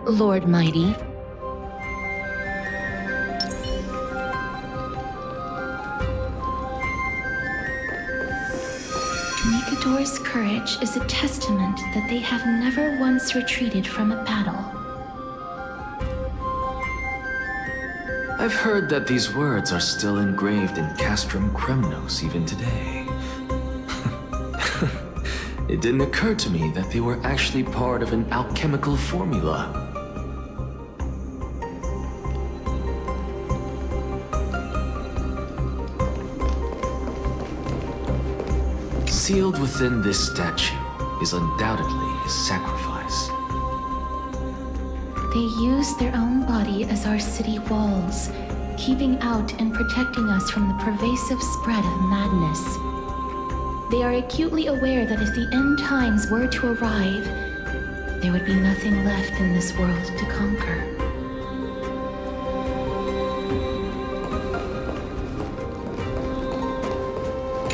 Lord Mighty. Nikador's courage is a testament that they have never once retreated from a battle. I've heard that these words are still engraved in Castrum Kremnos even today. It didn't occur to me that they were actually part of an alchemical formula. Sealed within this statue is undoubtedly his sacrifice. They use their own body as our city walls, keeping out and protecting us from the pervasive spread of madness. They are acutely aware that if the end times were to arrive, there would be nothing left in this world to conquer.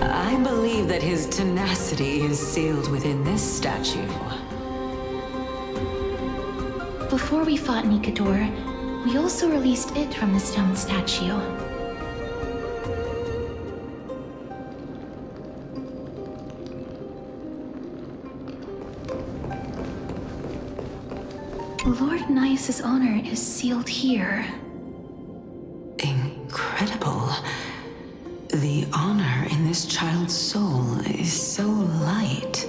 I believe that his tenacity is sealed within this statue. Before we fought Nikador, we also released it from the stone statue. Lord Nias's honor is sealed here. Incredible. The honor in this child's soul is so light.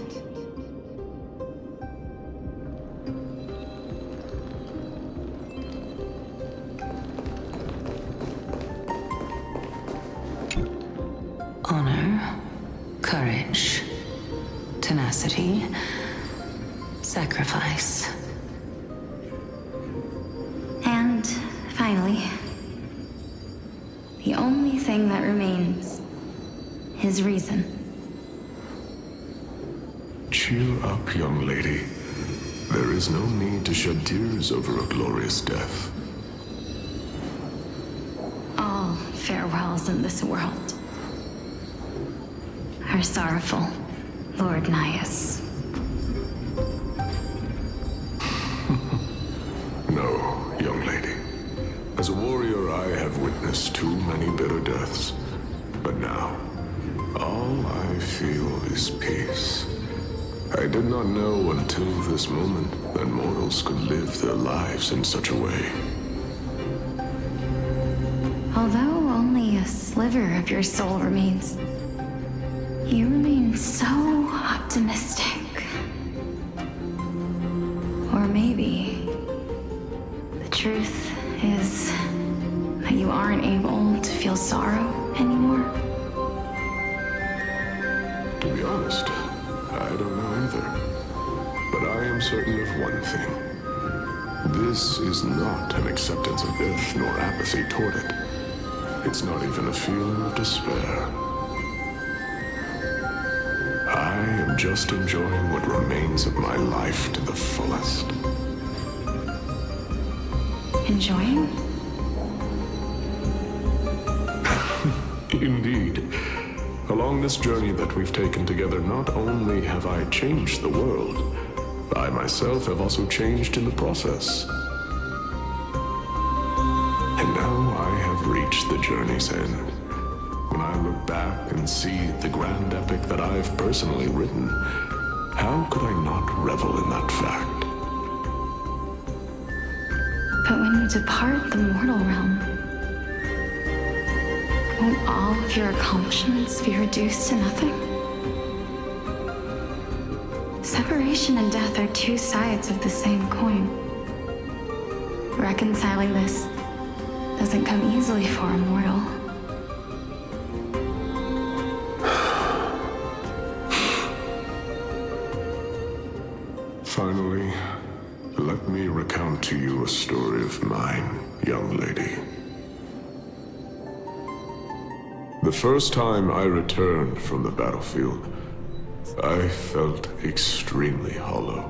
Honor, courage, tenacity, sacrifice. And finally, the only thing that remains, his reason. Cheer up, young lady. There is no need to shed tears over a glorious death. All farewells in this world are sorrowful, Lord Nias. No, young lady. As a warrior, I have witnessed too many bitter deaths. But now, all I feel is peace. I did not know until this moment that mortals could live their lives in such a way. Although only a sliver of your soul remains, you remain so optimistic. Or maybe the truth is that you aren't able to feel sorrow anymore. To be honest, I don't know either. But I am certain of one thing. This is not an acceptance of death nor apathy toward it. It's not even a feeling of despair. I am just enjoying what remains of my life to the fullest. Enjoying? Indeed. Along this journey that we've taken together, not only have I changed the world, I myself have also changed in the process. And now I have reached the journey's end. When I look back and see the grand epic that I've personally written, how could I not revel in that fact? But when you depart the mortal realm, won't all of your accomplishments be reduced to nothing? Separation and death are two sides of the same coin. Reconciling this doesn't come easily for a mortal. Finally, let me recount to you a story of mine, young lady. The first time I returned from the battlefield, I felt extremely hollow.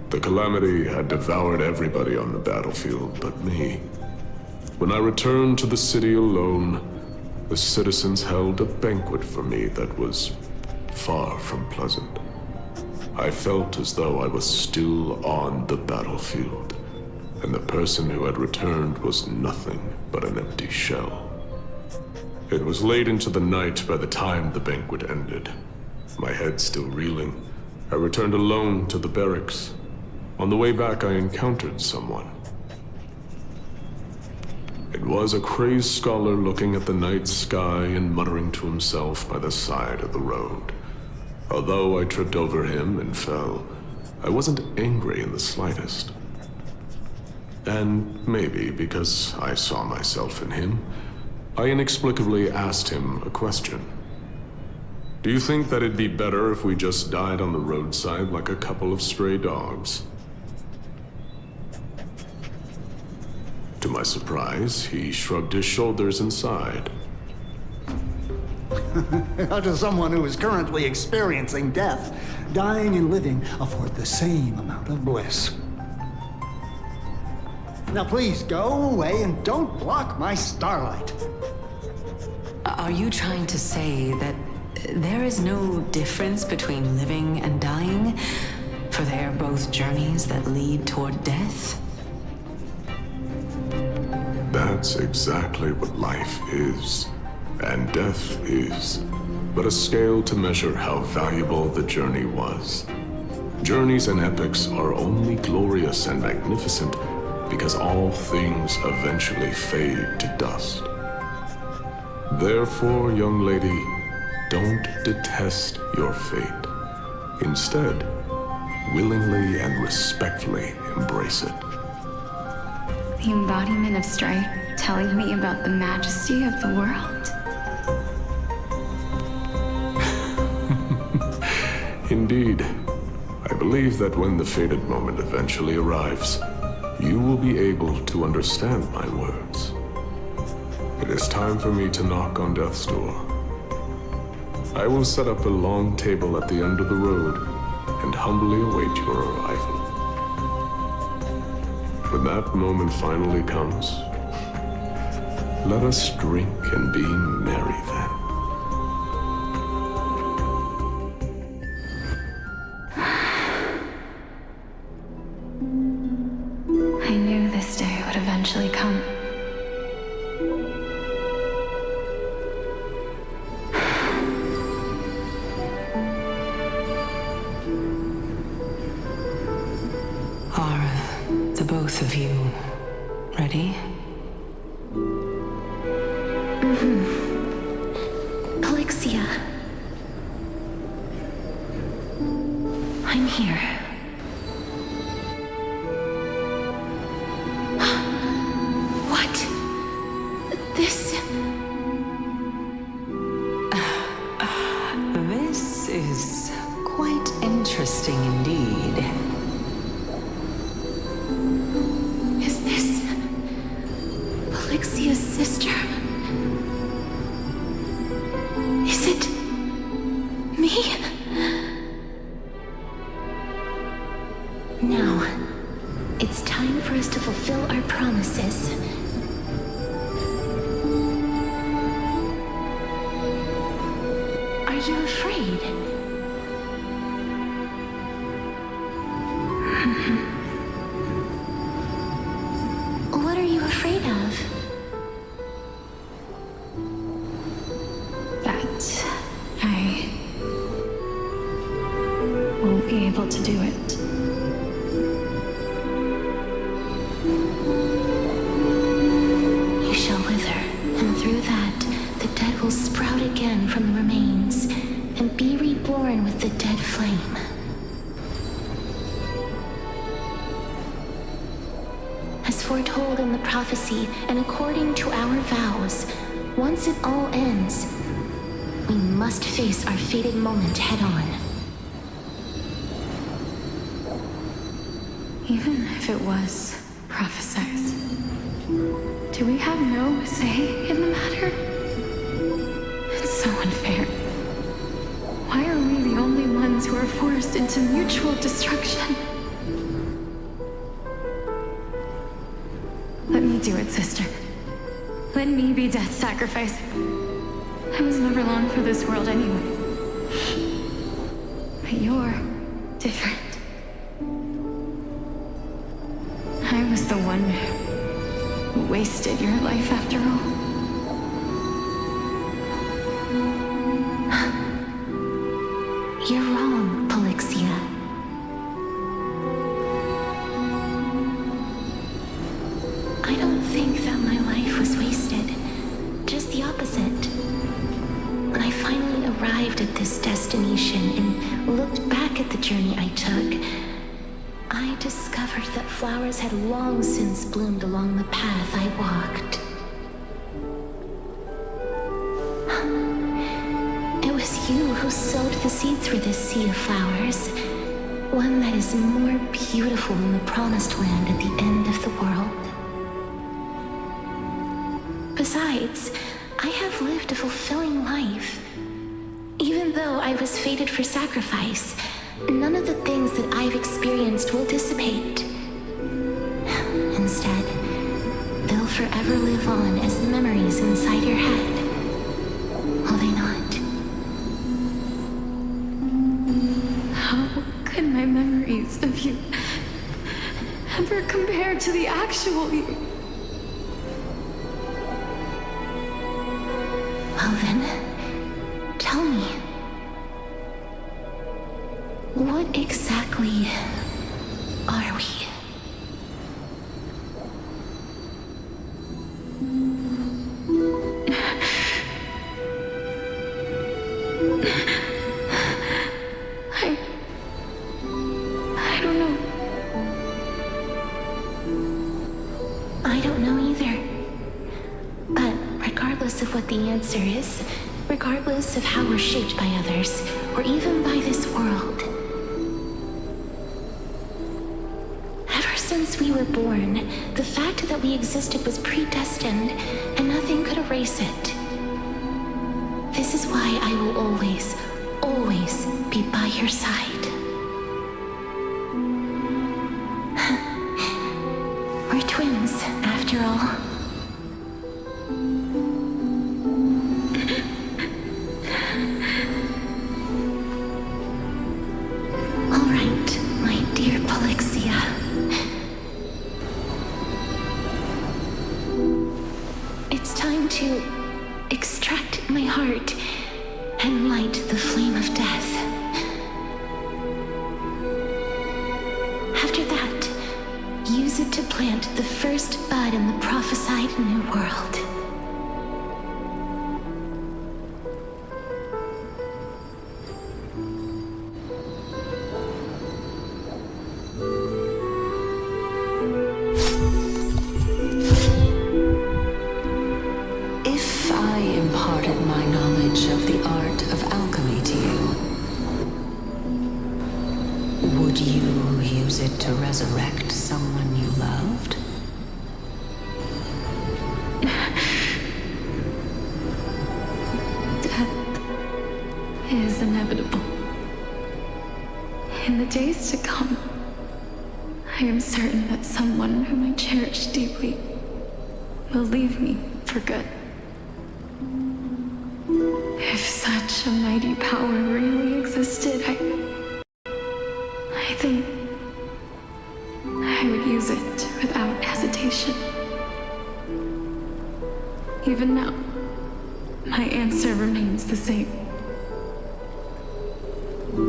The calamity had devoured everybody on the battlefield but me. When I returned to the city alone, the citizens held a banquet for me that was far from pleasant. I felt as though I was still on the battlefield, and the person who had returned was nothing but an empty shell. It was late into the night by the time the banquet ended. My head still reeling, I returned alone to the barracks. On the way back, I encountered someone. It was a crazed scholar looking at the night sky and muttering to himself by the side of the road. Although I tripped over him and fell, I wasn't angry in the slightest. And maybe because I saw myself in him, I inexplicably asked him a question. Do you think that it'd be better if we just died on the roadside like a couple of stray dogs? To my surprise, he shrugged his shoulders and sighed. How does someone who is currently experiencing death, dying and living, afford the same amount of bliss? Now please go away and don't block my starlight. Are you trying to say that there is no difference between living and dying? For they are both journeys that lead toward death? That's exactly what life is, and death is, but a scale to measure how valuable the journey was. Journeys and epics are only glorious and magnificent because all things eventually fade to dust. Therefore, young lady, don't detest your fate. Instead, willingly and respectfully embrace it. The embodiment of strife telling me about the majesty of the world. Indeed. I believe that when the fated moment eventually arrives, you will be able to understand my words. It is time for me to knock on death's door. I will set up a long table at the end of the road and humbly await your arrival. When that moment finally comes, let us drink and be merry then. I knew this day would eventually come. Are the both of you ready? Alexia. I'm here. What? This... This is quite interesting indeed. Is this... Alexia's sister? Is it... me? Now, it's time for us to fulfill our promises. Are you afraid? What are you afraid of? That I won't be able to do it. You shall wither, and through that, the dead will sprout again from the remains, and be reborn with the dead flame. As foretold in the prophecy, and according to our vows, once it all ends, we must face our fated moment head-on. Even if it was prophesized, do we have no say in the matter? who are forced into mutual destruction. Let me do it, sister. Let me be death's sacrifice. I was never long for this world anyway. But you're different. I was the one who wasted your life after all. You're wrong, Polixia. I don't think that my life was wasted. Just the opposite. When I finally arrived at this destination and looked back at the journey I took, I discovered that flowers had long since bloomed along the path I walked. It was you who sowed the seeds for this sea of flowers, one that is more beautiful than the promised land at the end of the world. Besides, I have lived a fulfilling life. Even though I was fated for sacrifice, none of the things that I've experienced will dissipate. Instead, they'll forever live on as memories inside your head. Will they not? How could my memories of you ever compare to the actual you? Well then, tell me. What exactly are we? I don't know. I don't know either. But regardless of what the answer is, regardless of how we're shaped by others, or even by this world, ever since we were born, the fact that we existed was predestined, and nothing could erase it. This is why I will always, always be by your side. We're twins, after all. All right, my dear Polixia. It's time to extract my heart and light the flame of death. After that, use it to plant the first bud in the prophesied new world. If I imparted my knowledge of the art of alchemy to you, would you use it to resurrect someone you loved? Death is inevitable. In the days to come, I am certain that someone whom I cherish deeply will leave me for good. If such a mighty power really existed, I think I would use it without hesitation. Even now, my answer remains the same.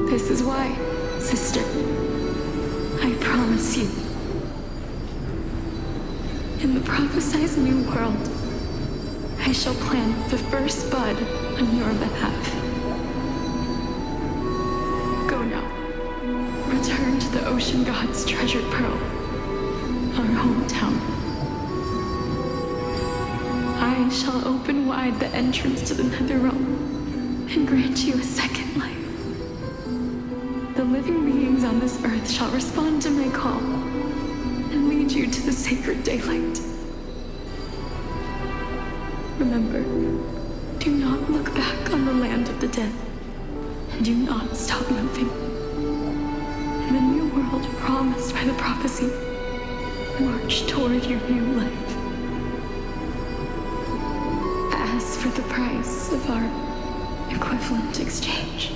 This is why, sister, I promise you, in the prophesied new world, I shall plant the first bud on your behalf. Go now. Return to the ocean god's treasured pearl, our hometown. I shall open wide the entrance to the Netherrealm and grant you a second life. The living beings on this earth shall respond to my call and lead you to the sacred daylight. Remember, do not look back on the land of the dead. Do not stop moving. In the new world promised by the prophecy, march toward your new life. Ask for the price of our equivalent exchange.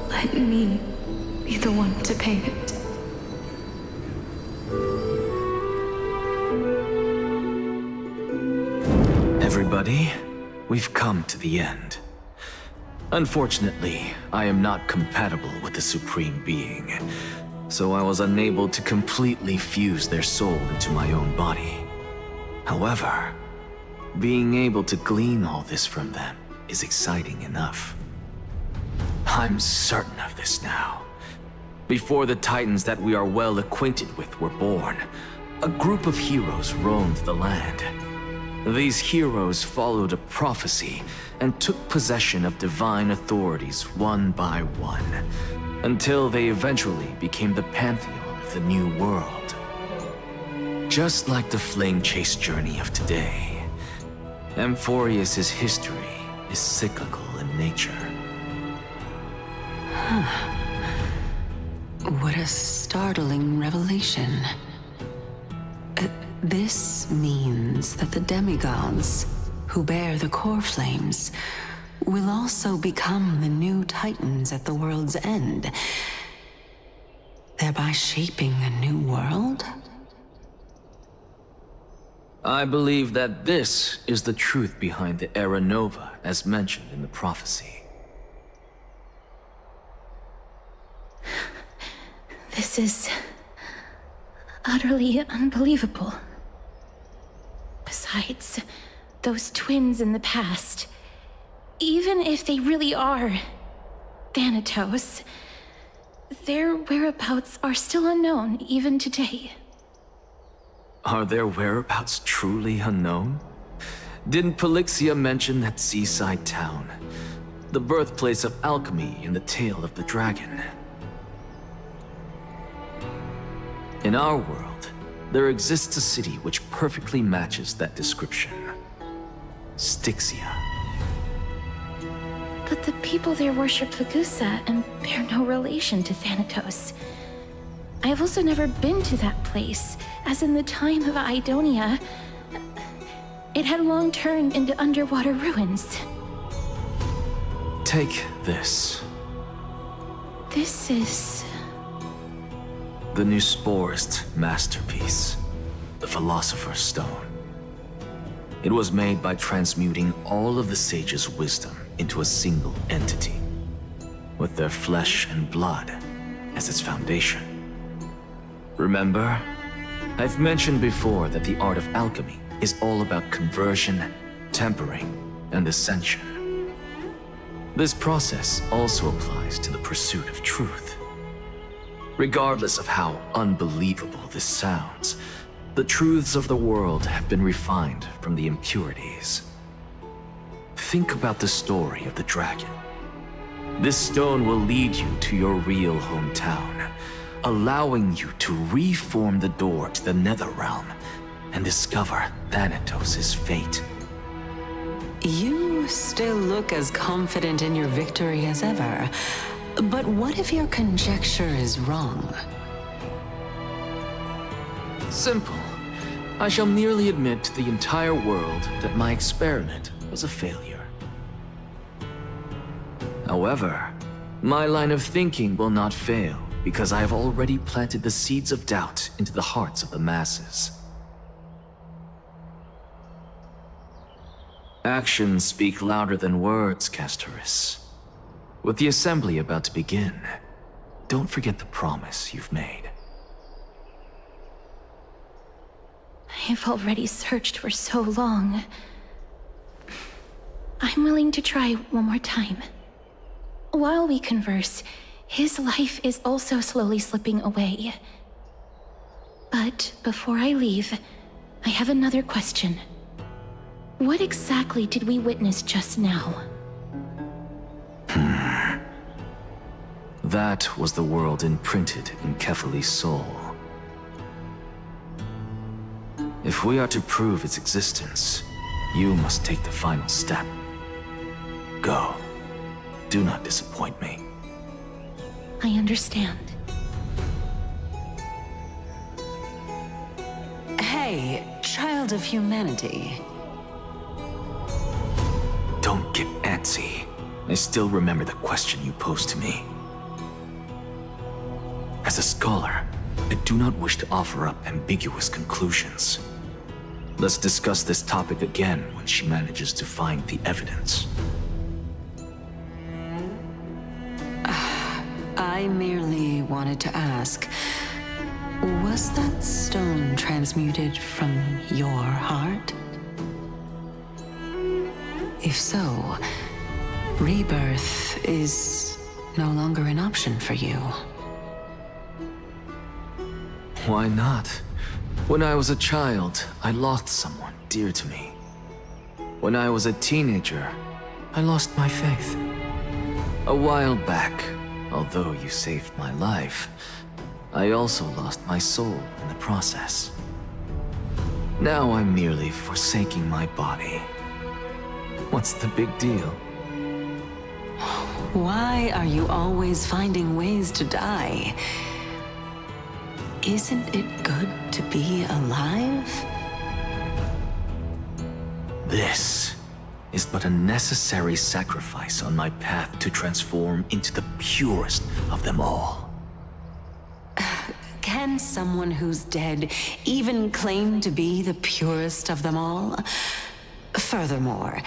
Let me be the one to pay it. Everybody, we've come to the end. Unfortunately, I am not compatible with the Supreme Being, so I was unable to completely fuse their soul into my own body. However, being able to glean all this from them is exciting enough. I'm certain of this now. Before the Titans that we are well acquainted with were born, a group of heroes roamed the land. These heroes followed a prophecy and took possession of divine authorities one by one, until they eventually became the pantheon of the new world. Just like the flame chase journey of today, Amphorius' history is cyclical in nature. What a startling revelation. This means that the demigods, who bear the core flames, will also become the new Titans at the world's end, thereby shaping a new world? I believe that this is the truth behind the Era Nova, as mentioned in the prophecy. This is utterly unbelievable. Besides, those twins in the past, even if they really are Thanatos, their whereabouts are still unknown even today. Are their whereabouts truly unknown? Didn't Polixia mention that seaside town, the birthplace of alchemy in the Tale of the Dragon? In our world, there exists a city which perfectly matches that description. Styxia. But the people there worship Fagusa and bear no relation to Thanatos. I have also never been to that place, as in the time of Idonia, it had long turned into underwater ruins. Take this. This is... the Nusporist masterpiece, the Philosopher's Stone. It was made by transmuting all of the sages' wisdom into a single entity, with their flesh and blood as its foundation. Remember, I've mentioned before that the art of alchemy is all about conversion, tempering, and ascension. This process also applies to the pursuit of truth. Regardless of how unbelievable this sounds, the truths of the world have been refined from the impurities. Think about the story of the dragon. This stone will lead you to your real hometown, allowing you to reform the door to the Netherrealm and discover Thanatos' fate. You still look as confident in your victory as ever. But what if your conjecture is wrong? Simple. I shall merely admit to the entire world that my experiment was a failure. However, my line of thinking will not fail because I have already planted the seeds of doubt into the hearts of the masses. Actions speak louder than words, Castoris. With the assembly about to begin, don't forget the promise you've made. I've already searched for so long. I'm willing to try one more time. While we converse, his life is also slowly slipping away. But before I leave, I have another question. What exactly did we witness just now? That was the world imprinted in Kefali's soul. If we are to prove its existence, you must take the final step. Go. do not disappoint me. I understand. Hey, child of humanity. Don't get antsy. I still remember the question you posed to me. As a scholar, I do not wish to offer up ambiguous conclusions. Let's discuss this topic again when she manages to find the evidence. I merely wanted to ask, was that stone transmuted from your heart? If so, rebirth is no longer an option for you. Why not? When I was a child, I lost someone dear to me. When I was a teenager, I lost my faith. A while back, although you saved my life, I also lost my soul in the process. Now I'm merely forsaking my body. What's the big deal? Why are you always finding ways to die? Isn't it good to be alive? This is but a necessary sacrifice on my path to transform into the purest of them all. Can someone who's dead even claim to be the purest of them all? Furthermore,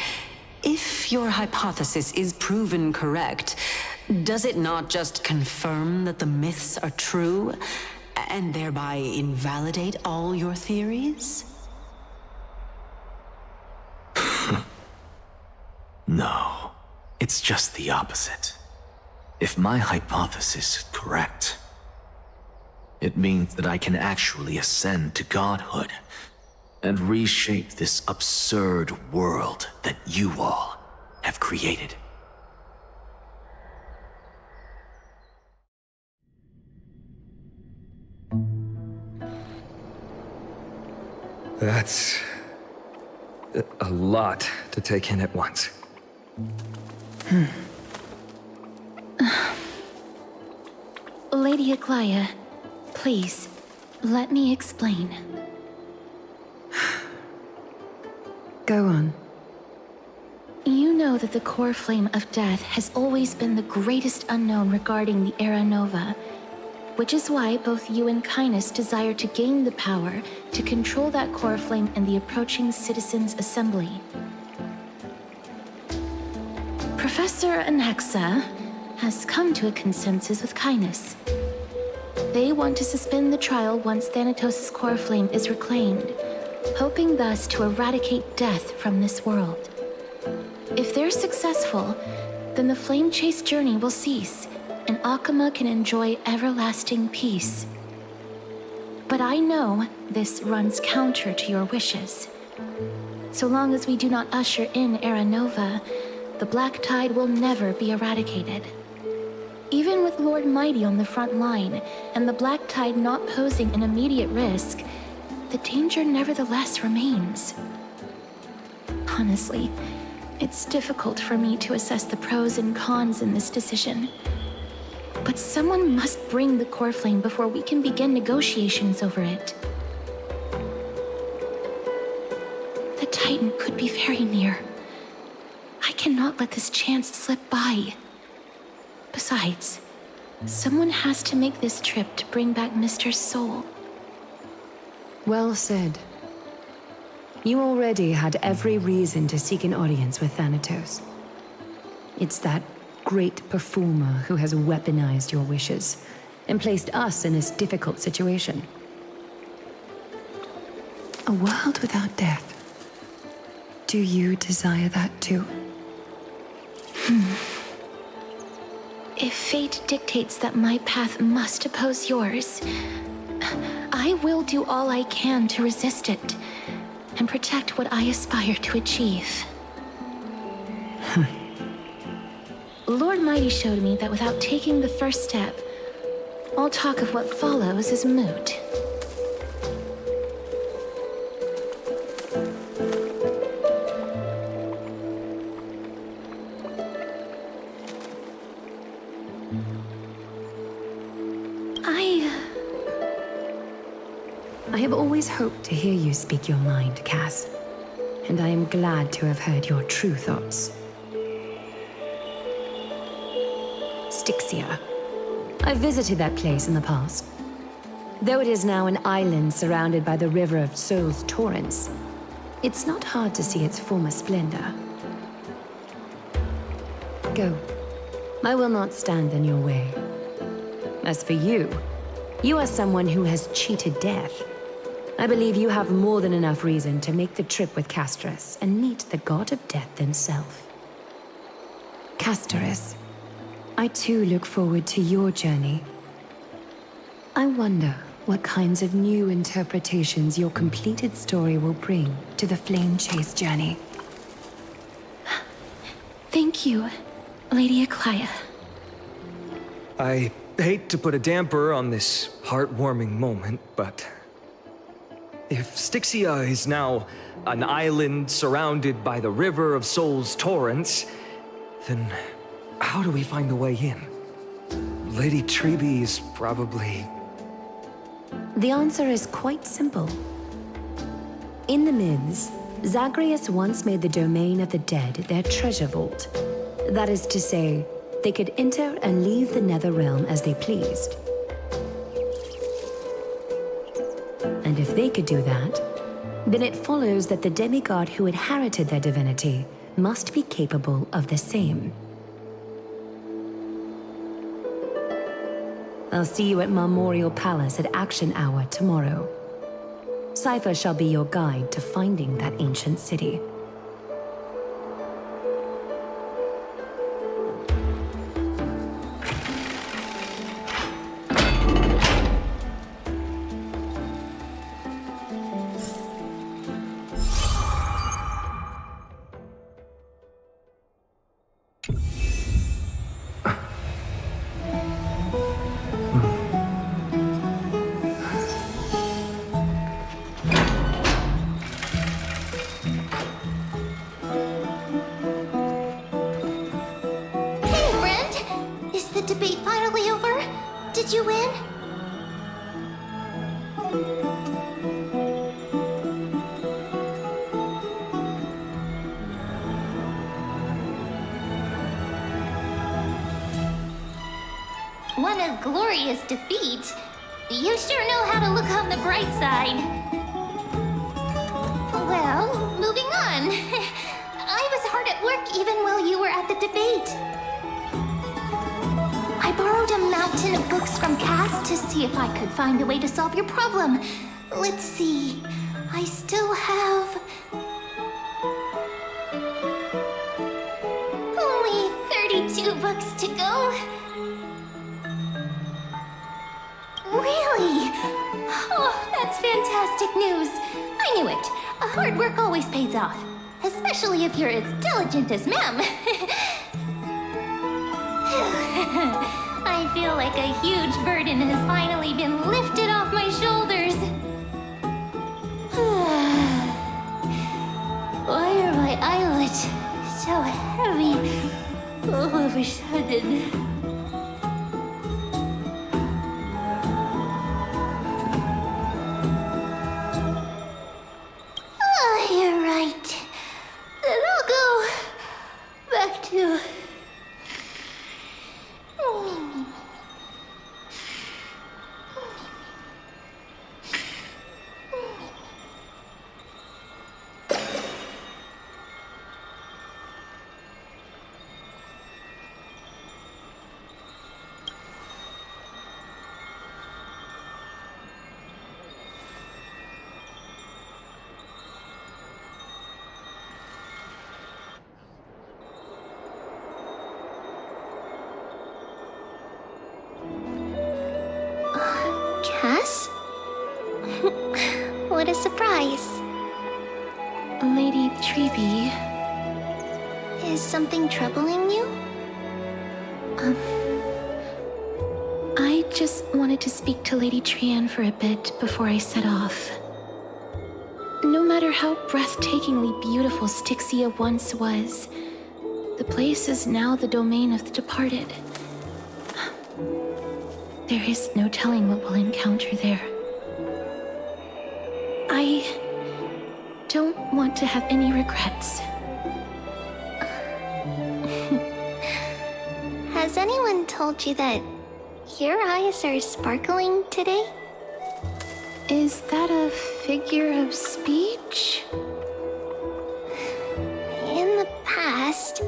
if your hypothesis is proven correct, does it not just confirm that the myths are true, and thereby invalidate all your theories? No, it's just the opposite. If my hypothesis is correct, it means that I can actually ascend to godhood and reshape this absurd world that you all have created. That's a lot to take in at once. Lady Aglaya, please, let me explain. Go on. You know that the core flame of death has always been the greatest unknown regarding the Era Nova, which is why both you and Kindness desire to gain the power to control that core flame in the approaching Citizens' Assembly. Professor Anaxa has come to a consensus with Kindness. They want to suspend the trial once Thanatos' core flame is reclaimed, hoping thus to eradicate death from this world. If they're successful, then the flame chase journey will cease, and Akama can enjoy everlasting peace. But I know this runs counter to your wishes. So long as we do not usher in Era Nova, the Black Tide will never be eradicated. Even with Lord Mighty on the front line, and the Black Tide not posing an immediate risk, the danger nevertheless remains. Honestly, it's difficult for me to assess the pros and cons in this decision. But someone must bring the core flame before we can begin negotiations over it. The Titan could be very near. I cannot let this chance slip by. Besides, someone has to make this trip to bring back Mr. Soul. Well said. You already had every reason to seek an audience with Thanatos. It's that great performer who has weaponized your wishes and placed us in this difficult situation. A world without death. Do you desire that too? If fate dictates that my path must oppose yours, I will do all I can to resist it and protect what I aspire to achieve. Lord Mighty showed me that without taking the first step, all talk of what follows is moot. I have always hoped to hear you speak your mind, Cass. And I am glad to have heard your true thoughts. Styxia. I visited that place in the past. Though it is now an island surrounded by the river of Soul's torrents, it's not hard to see its former splendor. Go. I will not stand in your way. As for you, you are someone who has cheated death. I believe you have more than enough reason to make the trip with Casterus and meet the god of death himself. Casterus, I too look forward to your journey. I wonder what kinds of new interpretations your completed story will bring to the Flame Chase journey. Thank you, Lady Eclia. I hate to put a damper on this heartwarming moment, but if Styxia is now an island surrounded by the river of Soul's torrents, then how do we find a way in? Lady Trebe is probably... The answer is quite simple. In the Mids, Zagreus once made the domain of the dead their treasure vault. That is to say, they could enter and leave the Netherrealm as they pleased. And if they could do that, then it follows that the demigod who inherited their divinity must be capable of the same. I'll see you at Marmorial Palace at Action Hour tomorrow. Cypher shall be your guide to finding that ancient city. Did you win? What a glorious defeat. You sure know how to look on the bright side. Well, moving on. I was hard at work even while you were at the debate. I borrowed a mountain of books from Cass to see if I could find a way to solve your problem. Let's see. I still have... only 32 books to go. Really? Oh, that's fantastic news. I knew it. Hard work always pays off. Especially if you're as diligent as Ma'am. I feel like a huge burden has finally been lifted off my shoulders. Why are my eyelids so heavy all of a sudden? You're right. Then I'll go back to... Cass? What a surprise. Lady Trebe. Is something troubling you? I just wanted to speak to Lady Trian for a bit before I set off. No matter how breathtakingly beautiful Styxia once was, the place is now the domain of the departed. There is no telling what we'll encounter there. want to have any regrets. Has anyone told you that your eyes are sparkling today? Is that a figure of speech? In the past,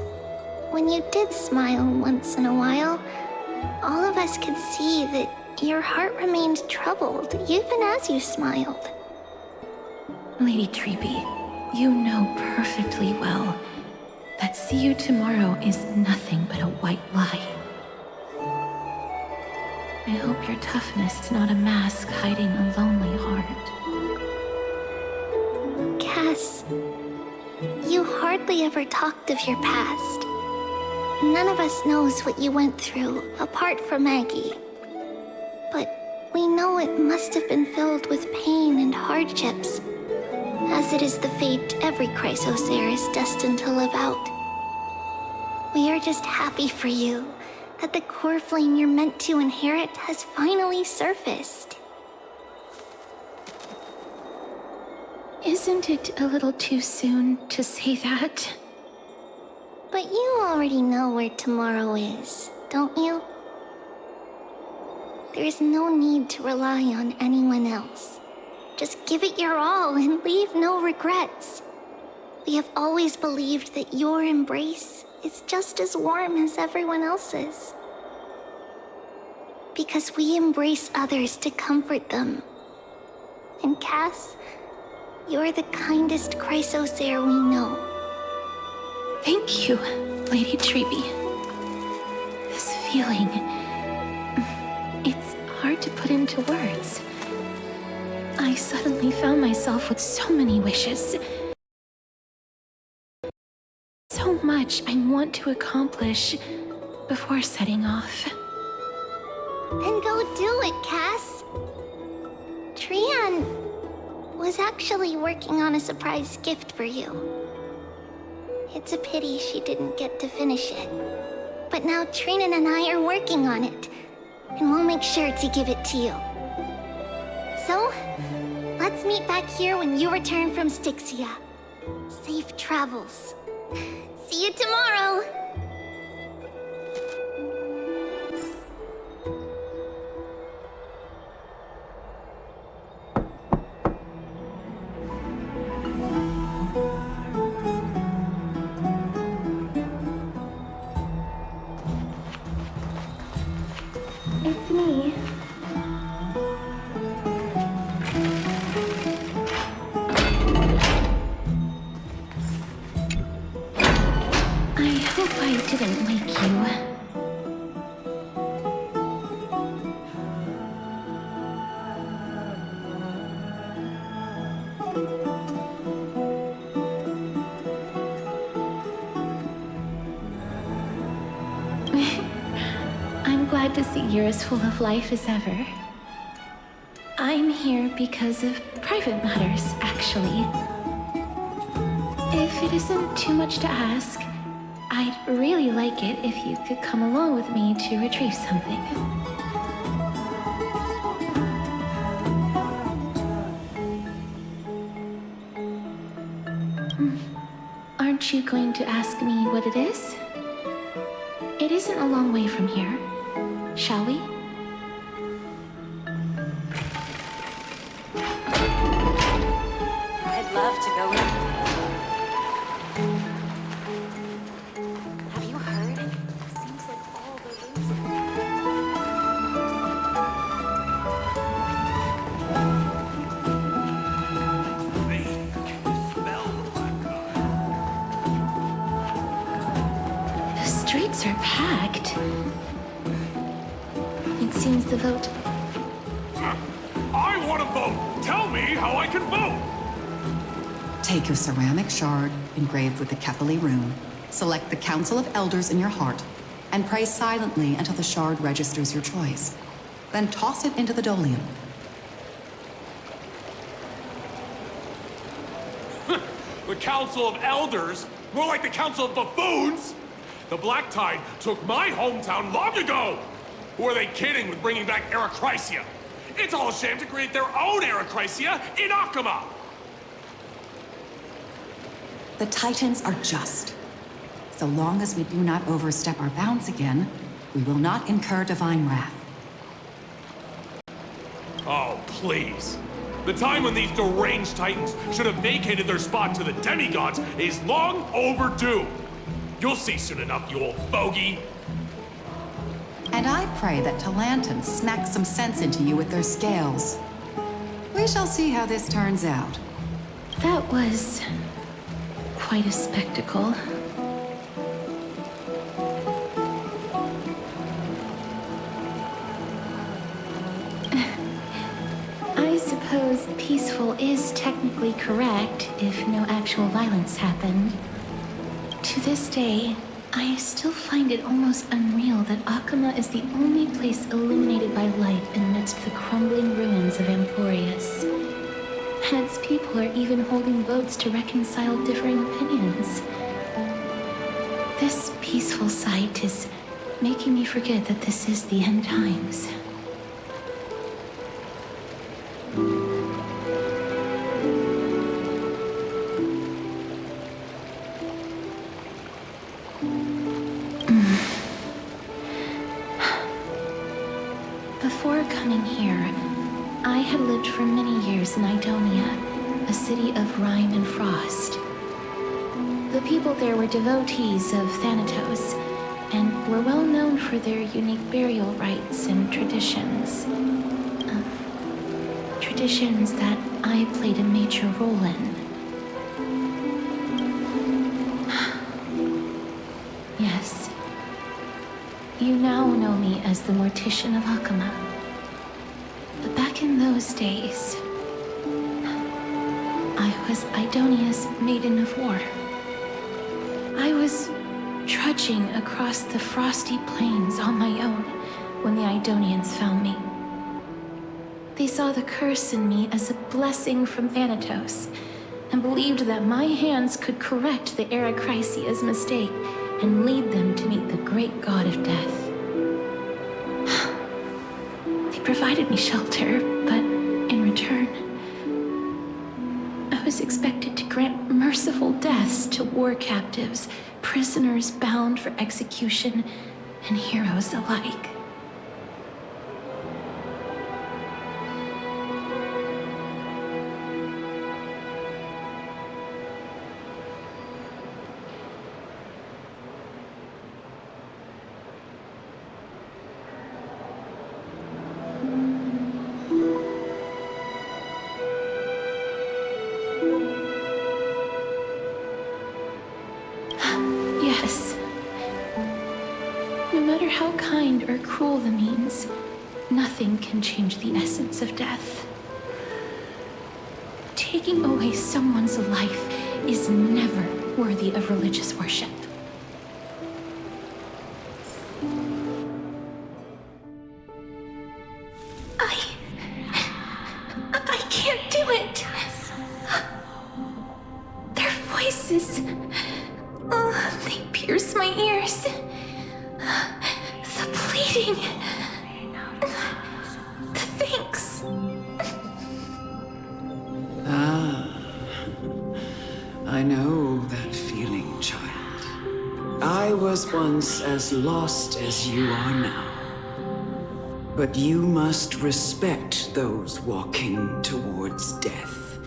when you did smile once in a while, all of us could see that your heart remained troubled, even as you smiled. Lady Treeby, you know perfectly well that see you tomorrow is nothing but a white lie. I hope your toughness is not a mask hiding a lonely heart. Cass, you hardly ever talked of your past. None of us knows what you went through, apart from Maggie. But we know it must have been filled with pain and hardships, as it is the fate every Chrysosaur is destined to live out. We are just happy for you that the core flame you're meant to inherit has finally surfaced. Isn't it a little too soon to say that? But you already know where tomorrow is, don't you? There's no need to rely on anyone else. Just give it your all and leave no regrets. We have always believed that your embrace is just as warm as everyone else's. Because we embrace others to comfort them. And Cass, you're the kindest Chrysosaur we know. Thank you, Lady Treeby. This feeling... it's hard to put into words. I suddenly found myself with so many wishes. So much I want to accomplish before setting off. Then go do it, Cass. Trian was actually working on a surprise gift for you. It's a pity she didn't get to finish it. But now Trinan and I are working on it, and we'll make sure to give it to you. So, let's meet back here when you return from Styxia. Safe travels. See you tomorrow! It's me. I hope I didn't wake you. I'm glad to see you're as full of life as ever. I'm here because of private matters, actually. If it isn't too much to ask, I'd really like it if you could come along with me to retrieve something. Aren't you going to ask me what it is? It isn't a long way from here. Shall we? I'd love to go with you. Have you heard? Seems like all the The streets are packed. It seems the vote... I want to vote! Tell me how I can vote! Take your ceramic shard engraved with the Kefali rune, select the Council of Elders in your heart, and pray silently until the shard registers your choice. Then toss it into the Dolium. The Council of Elders? More like the Council of Buffoons! The Black Tide took my hometown long ago! Who are they kidding with bringing back Eracrysia? It's all a sham to create their own Eracrysia in Akama! The Titans are just. So long as we do not overstep our bounds again, we will not incur divine wrath. Oh, please. The time when these deranged titans should have vacated their spot to the demigods is long overdue. You'll see soon enough, you old fogey. And I pray that Talantans smack some sense into you with their scales. We shall see how this turns out. That was quite a spectacle. I suppose peaceful is technically correct if no actual violence happened. To this day, I still find it almost unreal that Akama is the only place illuminated by light amidst the crumbling ruins of Emporius. And its people are even holding votes to reconcile differing opinions. This peaceful sight is making me forget that this is the end times. Before coming here, I had lived for many years in Idonia, a city of rime and frost. The people there were devotees of Thanatos, and were well known for their unique burial rites and traditions. Traditions that I played a major role in. Yes. You now know me as the Mortician of Akama. But back in those days, I was Idonia's Maiden of War. I was trudging across the frosty plains on my own when the Idonians found me. They saw the curse in me as a blessing from Thanatos, and believed that my hands could correct the Arachrysia's mistake and lead them to meet the great god of death. They provided me shelter, but in return, I was expected to grant merciful deaths to war captives, prisoners bound for execution, and heroes alike. Yes. No matter how kind or cruel the means, nothing can change the essence of death. Taking away someone's life is never worthy of religious worship. I can't do it. Their voices, they pierce my ears. The pleading, the thanks. I know that feeling, child. I was once as lost as you are now. But you must respect those walking towards death.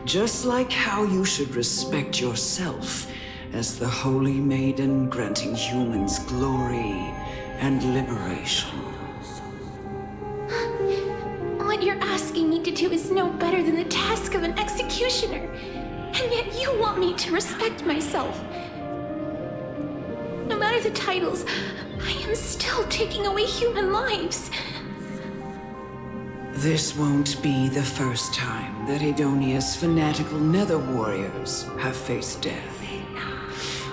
Just like how you should respect yourself as the Holy Maiden granting humans glory and liberation. What you're asking me to do is no better than the task of an executioner. And yet you want me to respect myself. No matter the titles, I am still taking away human lives. This won't be the first time that Idonia's fanatical nether warriors have faced death.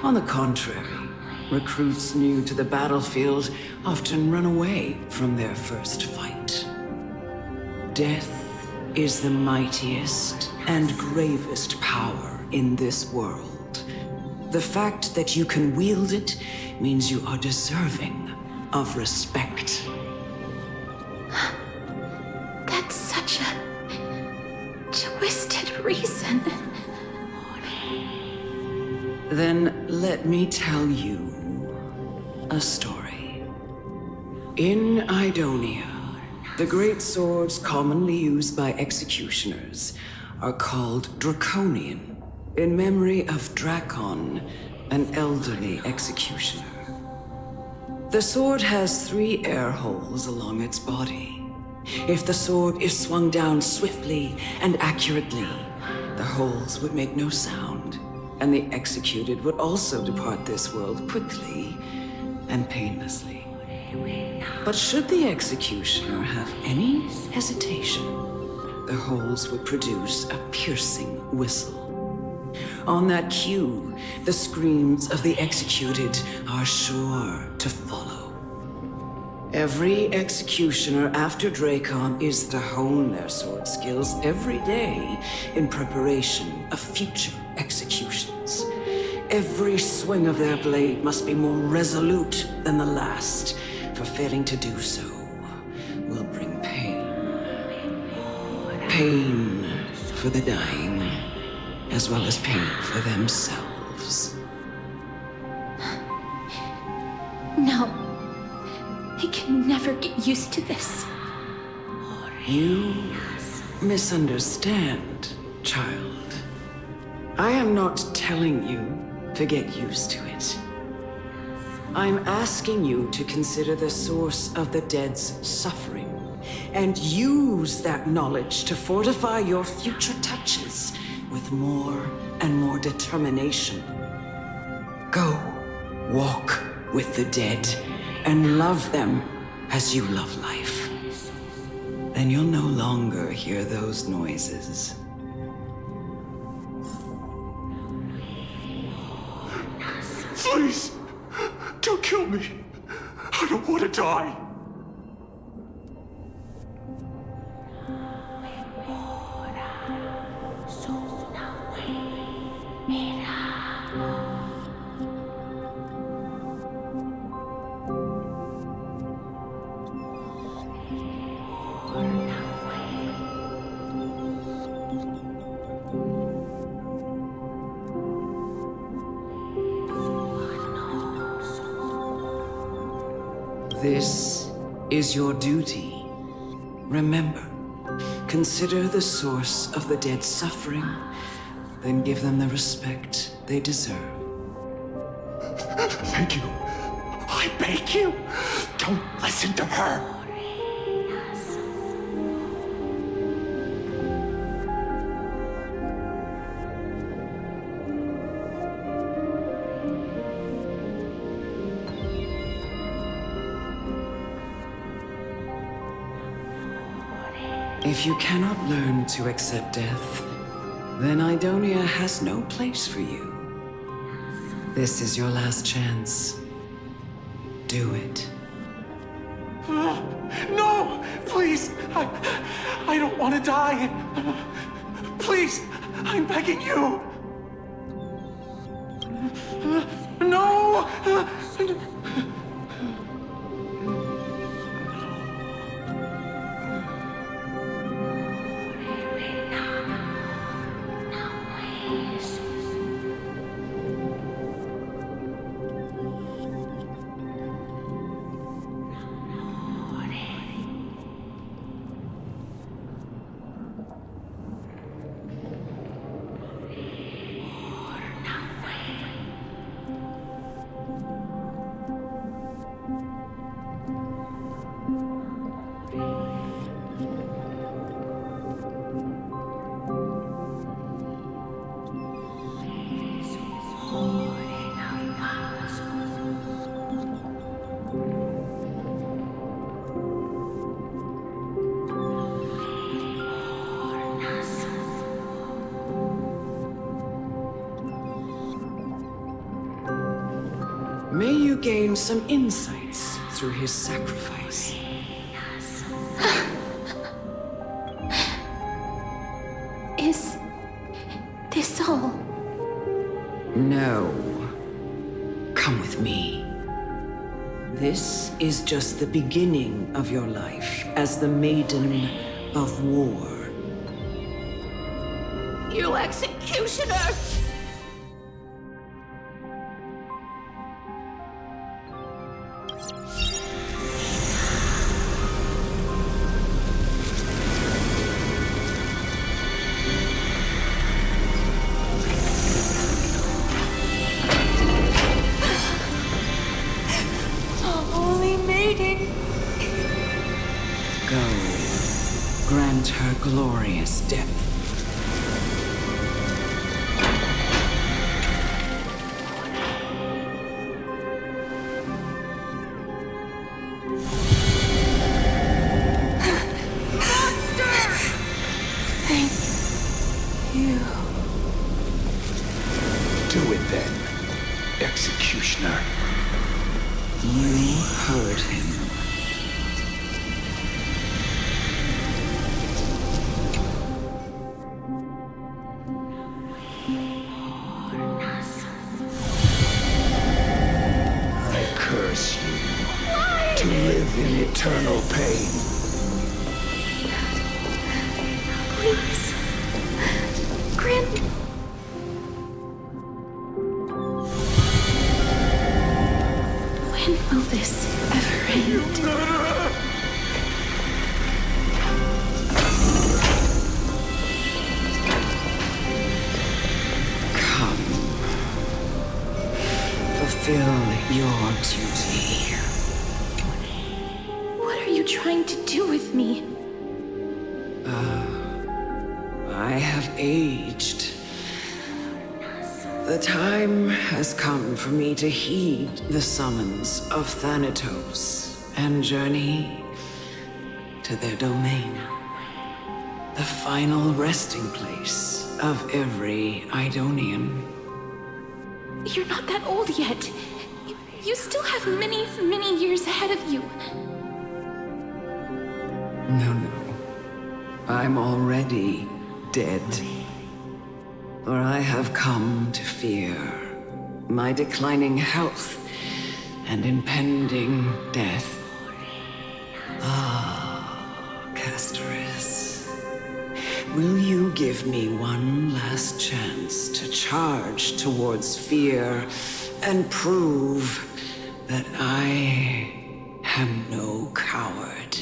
On the contrary, recruits new to the battlefield often run away from their first fight. Death is the mightiest and gravest power in this world. The fact that you can wield it means you are deserving of respect. That's such a twisted reason. Then let me tell you a story. In Idonia, the great swords commonly used by executioners are called Draconian, in memory of Drakon, an elderly executioner. The sword has 3 air holes along its body. If the sword is swung down swiftly and accurately, the holes would make no sound, and the executed would also depart this world quickly and painlessly. But should the executioner have any hesitation, the holes would produce a piercing whistle. On that cue, the screams of the executed are sure to follow. Every executioner after Drakon is to hone their sword skills every day in preparation of future executions. Every swing of their blade must be more resolute than the last, for failing to do so will bring pain. Pain for the dying, as well as pain for themselves. No. I can never get used to this. You misunderstand, child. I am not telling you to get used to it. I'm asking you to consider the source of the dead's suffering and use that knowledge to fortify your future touches with more and more determination. Go, walk with the dead and love them as you love life. Then you'll no longer hear those noises. Please, don't kill me. I don't want to die. This is your duty. Remember, consider the source of the dead's suffering, then give them the respect they deserve. Thank you. I beg you, don't listen to her. If you cannot learn to accept death, then Idonia has no place for you. This is your last chance. Do it. No! Please! I don't want to die! Please! I'm begging you! No! May you gain some insights through his sacrifice. Is this all? No. Come with me. This is just the beginning of your life as the Maiden of War. You executioner! Holy maiden! Go. Grant her glorious death. Do it then, executioner. You heard him. I curse you to live in eternal pain. Please. Grant. When will this ever end? Come. Fulfill your duty. What are you trying to do with me? I have aged. The time has come for me to heed the summons of Thanatos and journey to their domain. The final resting place of every Idonian. You're not that old yet. You still have many, many years ahead of you. No. I'm already dead. For I have come to fear my declining health and impending death. Castoris, will you give me one last chance to charge towards fear and prove that I am no coward?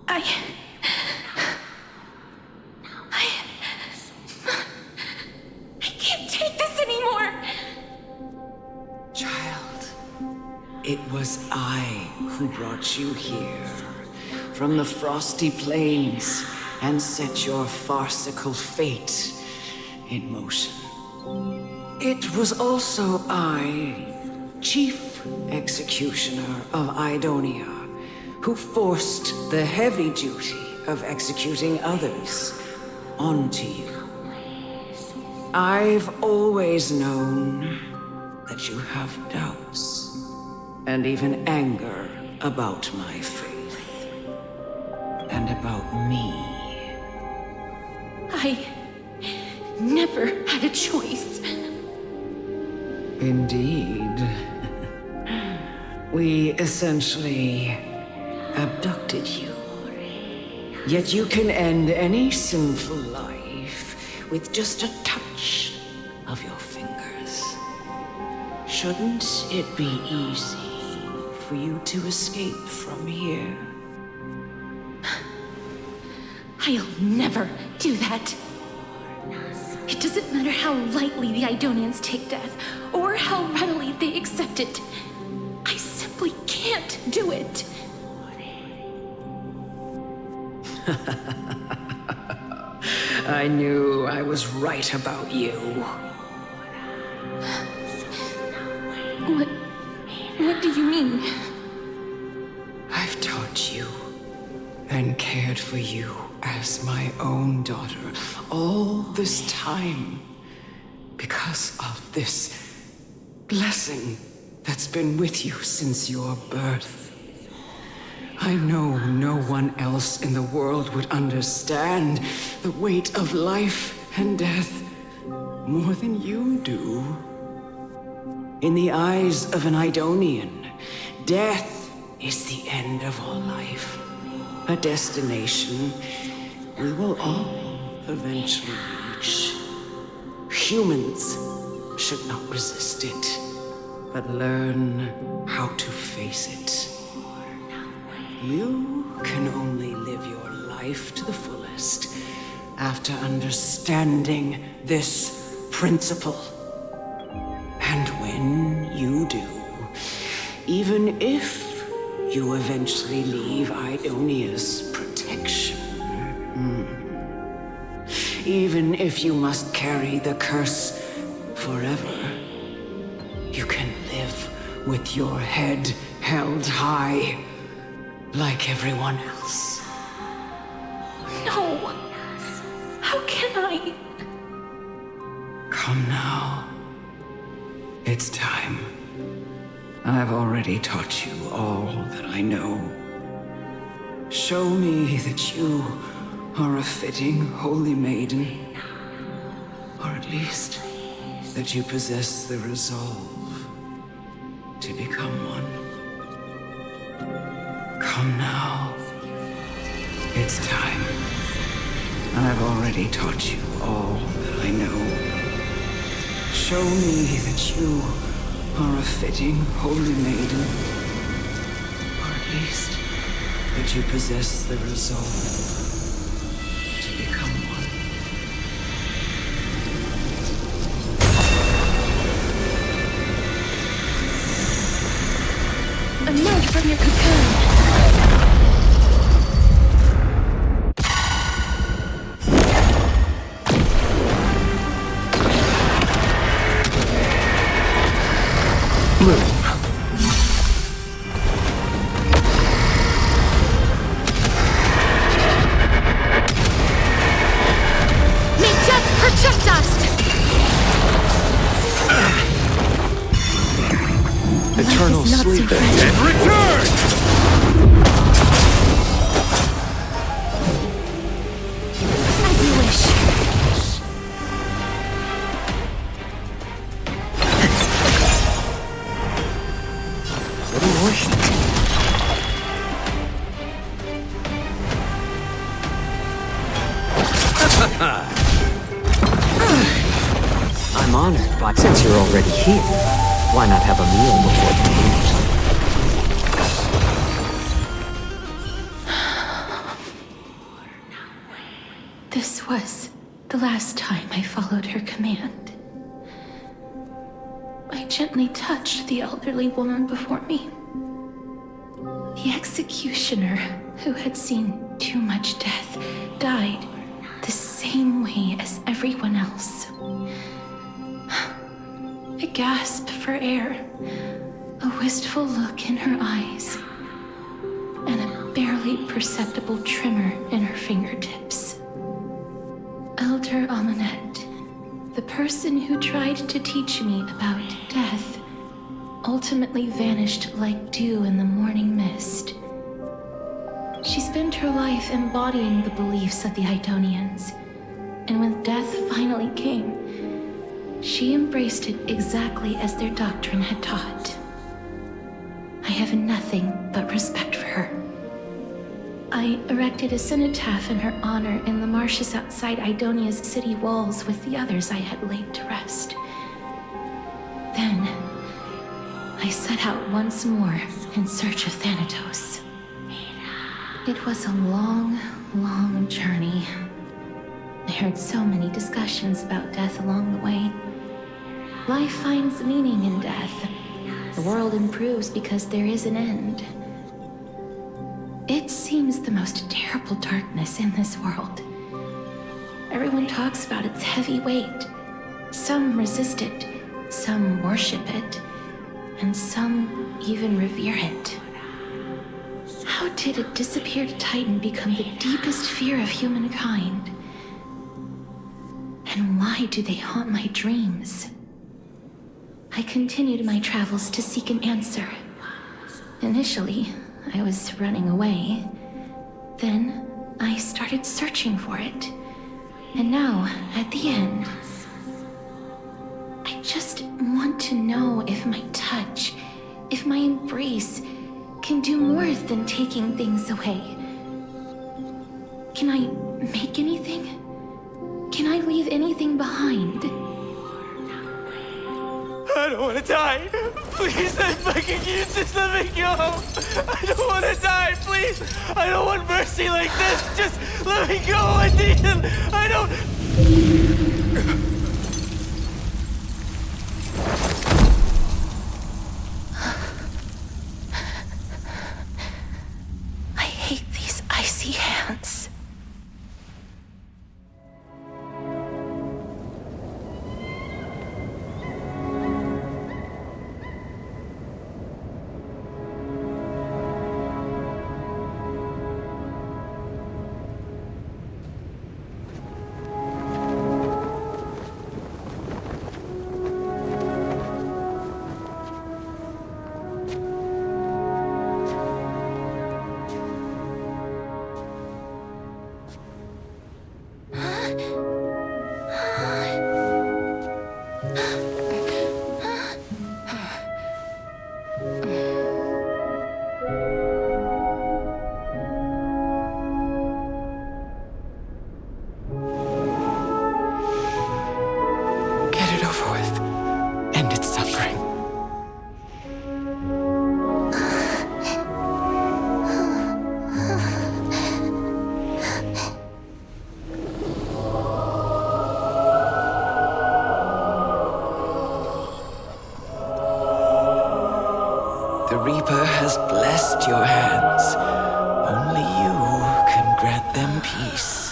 I can't take this anymore! Child, it was I who brought you here from the frosty plains and set your farcical fate in motion. It was also I, Chief Executioner of Idonia, who forced the heavy duty of executing others onto you. I've always known that you have doubts and even anger about my faith and about me. I never had a choice. Indeed. We essentially abducted you. Yet you can end any sinful life with just a touch of your fingers. Shouldn't it be easy for you to escape from here? I'll never do that. It doesn't matter how lightly the Idonians take death, or how readily they accept it. I simply can't do it. I knew I was right about you. What do you mean? I've taught you and cared for you as my own daughter all this time because of this blessing that's been with you since your birth. I know no one else in the world would understand the weight of life and death more than you do. In the eyes of an Idonian, death is the end of all life. A destination we will all eventually reach. Humans should not resist it. but learn how to face it. You can only live your life to the fullest after understanding this principle. And when you do, even if you eventually leave Idonia's protection, even if you must carry the curse forever, you can live with your head held high, like everyone else. No! How can I? Come now. It's time. I've already taught you all that I know. Show me that you are a fitting holy maiden, or at least that you possess the resolve to become one. Come now. It's time. I've already taught you all that I know. Show me that you are a fitting holy maiden, or at least that you possess the resolve to become one. Emerge from your cocoon! May death protect us! Eternal sleeper. And return! As you wish. What do you worship? I'm honored, but since you're already here, why not have a meal before the meal? This was the last time I followed her command. I gently touched the elderly woman before me. The executioner, who had seen too much death, died the same way as everyone else. A gasp for air, a wistful look in her eyes, and a barely perceptible tremor in her fingertips. Elder Amunet, the person who tried to teach me about death, ultimately vanished like dew in the morning mist. She spent her life embodying the beliefs of the Idonians, and when death finally came, she embraced it exactly as their doctrine had taught. I have nothing but respect for her. I erected a cenotaph in her honor in the marshes outside Idonia's city walls with the others I had laid to rest. Then, I set out once more in search of Thanatos. It was a long, long journey. I heard so many discussions about death along the way. Life finds meaning in death. The world improves because there is an end. It seems the most terrible darkness in this world. Everyone talks about its heavy weight. Some resist it, some worship it, and some even revere it. How did a disappeared titan become the deepest fear of humankind? And why do they haunt my dreams? I continued my travels to seek an answer. Initially, I was running away. Then, I started searching for it. And now, at the end, I just want to know if my touch, if my embrace, can do more than taking things away. Can I make anything? Can I leave anything behind? I don't want to die. Please, I'm begging you, just let me go. I don't want to die, please. I don't want mercy like this. Just let me go. I need him. I don't... I hate these icy hands. The Reaper has blessed your hands. Only you can grant them peace.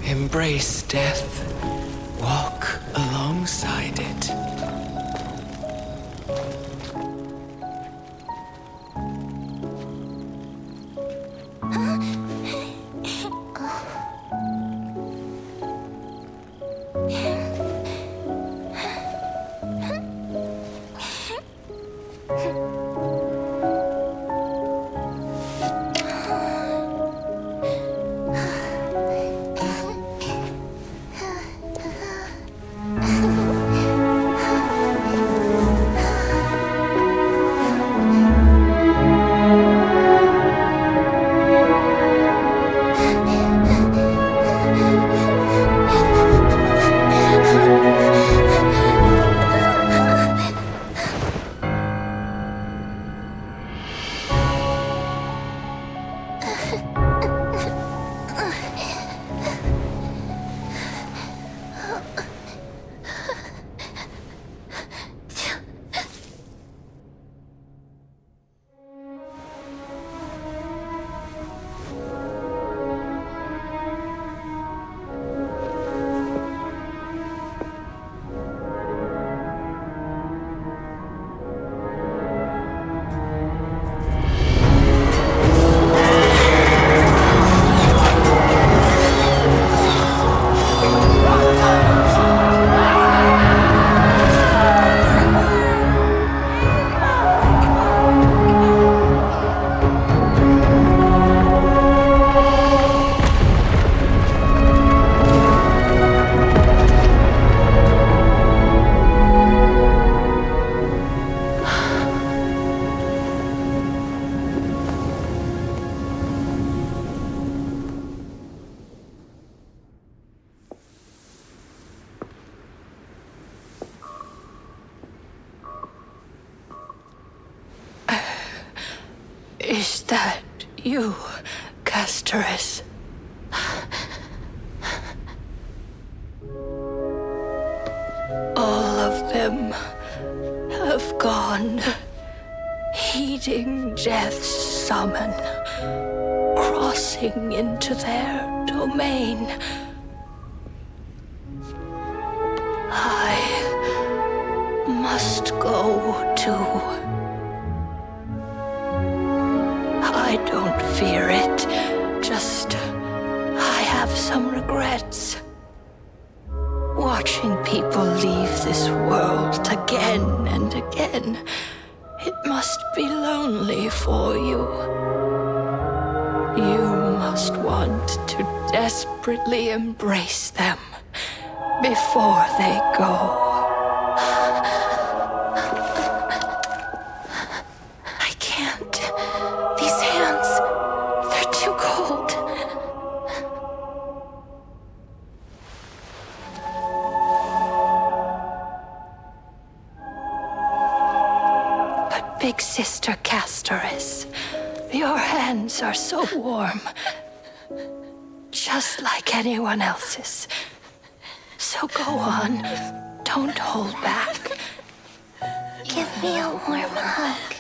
Embrace death. Walk alongside it. Is that you, Castoris? All of them have gone, heeding death's summon, crossing into their domain. I must go too. I don't fear it, just I have some regrets. Watching people leave this world to again and again. It must be lonely for you. You must want to desperately embrace them before they go. I can't. These hands, they're too cold. But Big Sister Castoris, your hands are so warm. Just like anyone else's. So go on. Don't hold back. Give me a warm hug.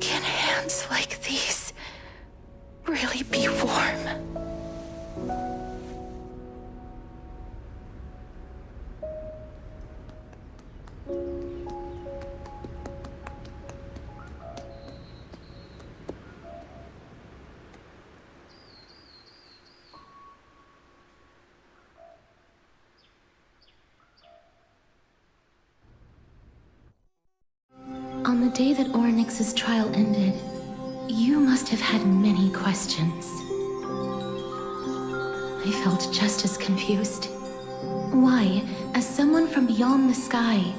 Can hands like these really be warm? On the day that Ornyx's trial ended, you must have had many questions. I felt just as confused. Why, as someone from beyond the sky,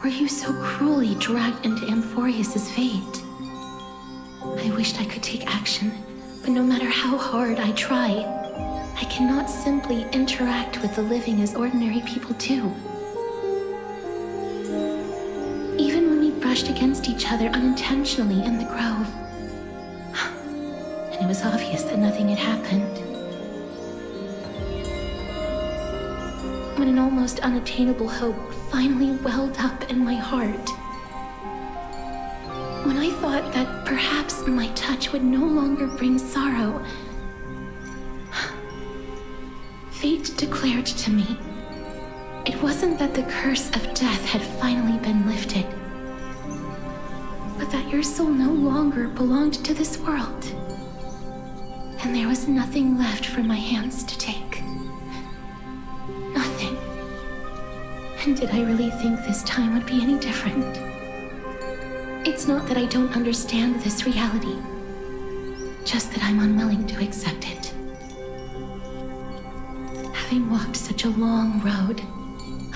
were you so cruelly dragged into Amphorius's fate? I wished I could take action, but no matter how hard I try, I cannot simply interact with the living as ordinary people do. Even when we brushed against each other unintentionally in the grove, and it was obvious that nothing had happened. When an almost unattainable hope finally welled up in my heart. When I thought that perhaps my touch would no longer bring sorrow, fate declared to me, it wasn't that the curse of death had finally been lifted, but that your soul no longer belonged to this world. And there was nothing left for my hands to take. Nothing. And did I really think this time would be any different? It's not that I don't understand this reality, just that I'm unwilling to accept it. Having walked such a long road,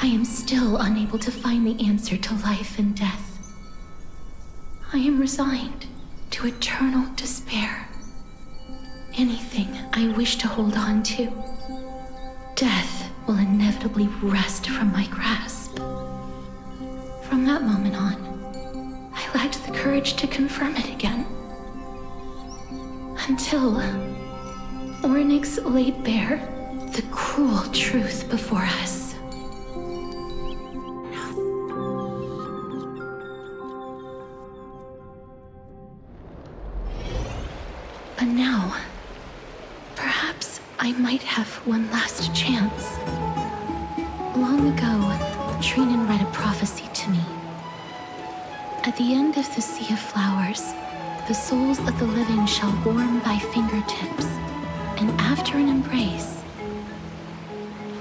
I am still unable to find the answer to life and death. I am resigned to eternal despair. Anything I wish to hold on to, death will inevitably wrest from my grasp. From that moment on, I lacked the courage to confirm it again. Until Ornyx laid bare the cruel truth before us. But now, perhaps I might have one last chance. Long ago, Trinan read a prophecy to me. At the end of the Sea of Flowers, the souls of the living shall warm thy fingertips, and after an embrace,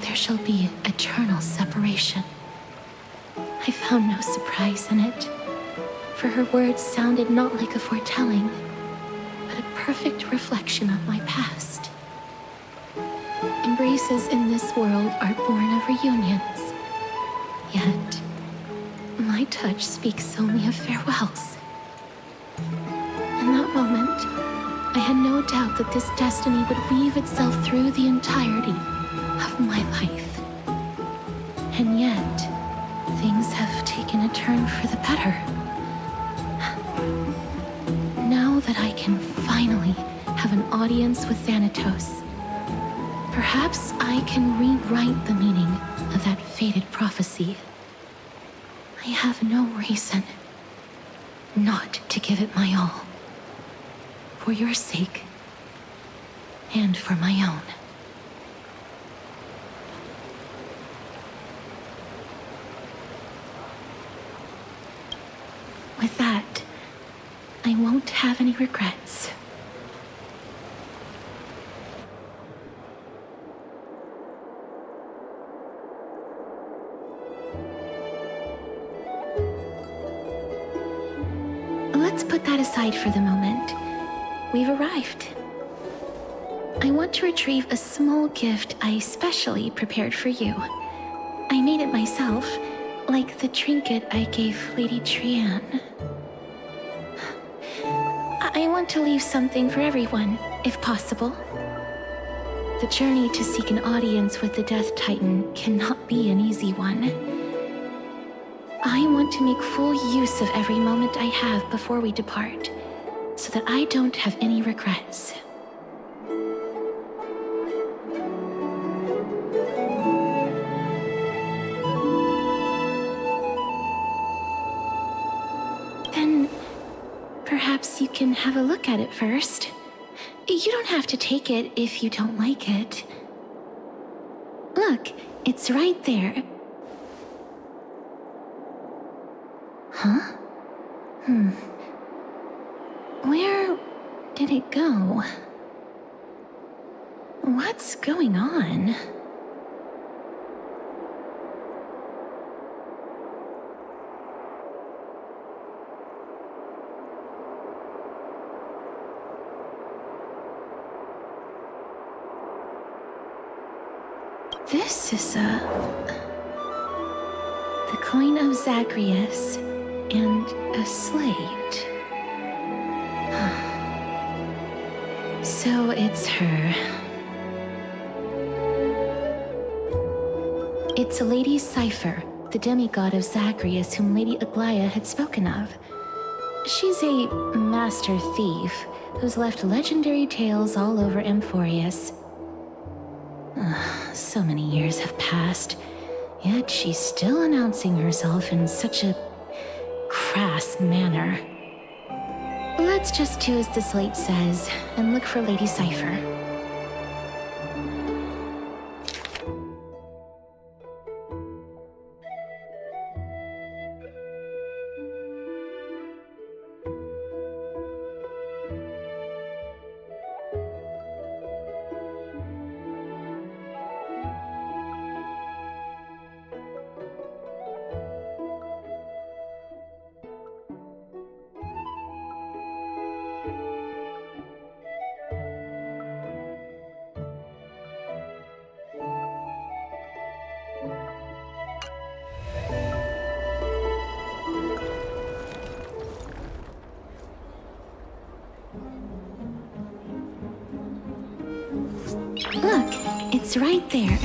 there shall be eternal separation. I found no surprise in it, for her words sounded not like a foretelling, but a perfect reflection of my past. Embraces in this world are born of reunions. Yet, my touch speaks only of farewells. In that moment, I had no doubt that this destiny would weave itself through the entirety of my life. And yet, things have taken a turn for the better. Now that I can finally have an audience with Thanatos, perhaps I can rewrite the meaning of that fated prophecy. I have no reason not to give it my all. For your sake, and for my own. With that, I won't have any regrets. Let's put that aside for the moment. We've arrived. I want to retrieve a small gift I specially prepared for you. I made it myself, like the trinket I gave Lady Trian. I want to leave something for everyone, if possible. The journey to seek an audience with the Death Titan cannot be an easy one. I want to make full use of every moment I have before we depart, so that I don't have any regrets. Then, perhaps you can have a look at it first. You don't have to take it if you don't like it. Look, it's right there. Huh? Where did it go? What's going on? This is the coin of Zagreus and a slate. So it's her. It's Lady Cypher, the demigod of Zagreus whom Lady Aglaia had spoken of. She's a master thief who's left legendary tales all over Amphorius. So many years have passed, yet she's still announcing herself in such a crass manner. Let's just do as the slate says and look for Lady Cypher. Look, it's right there.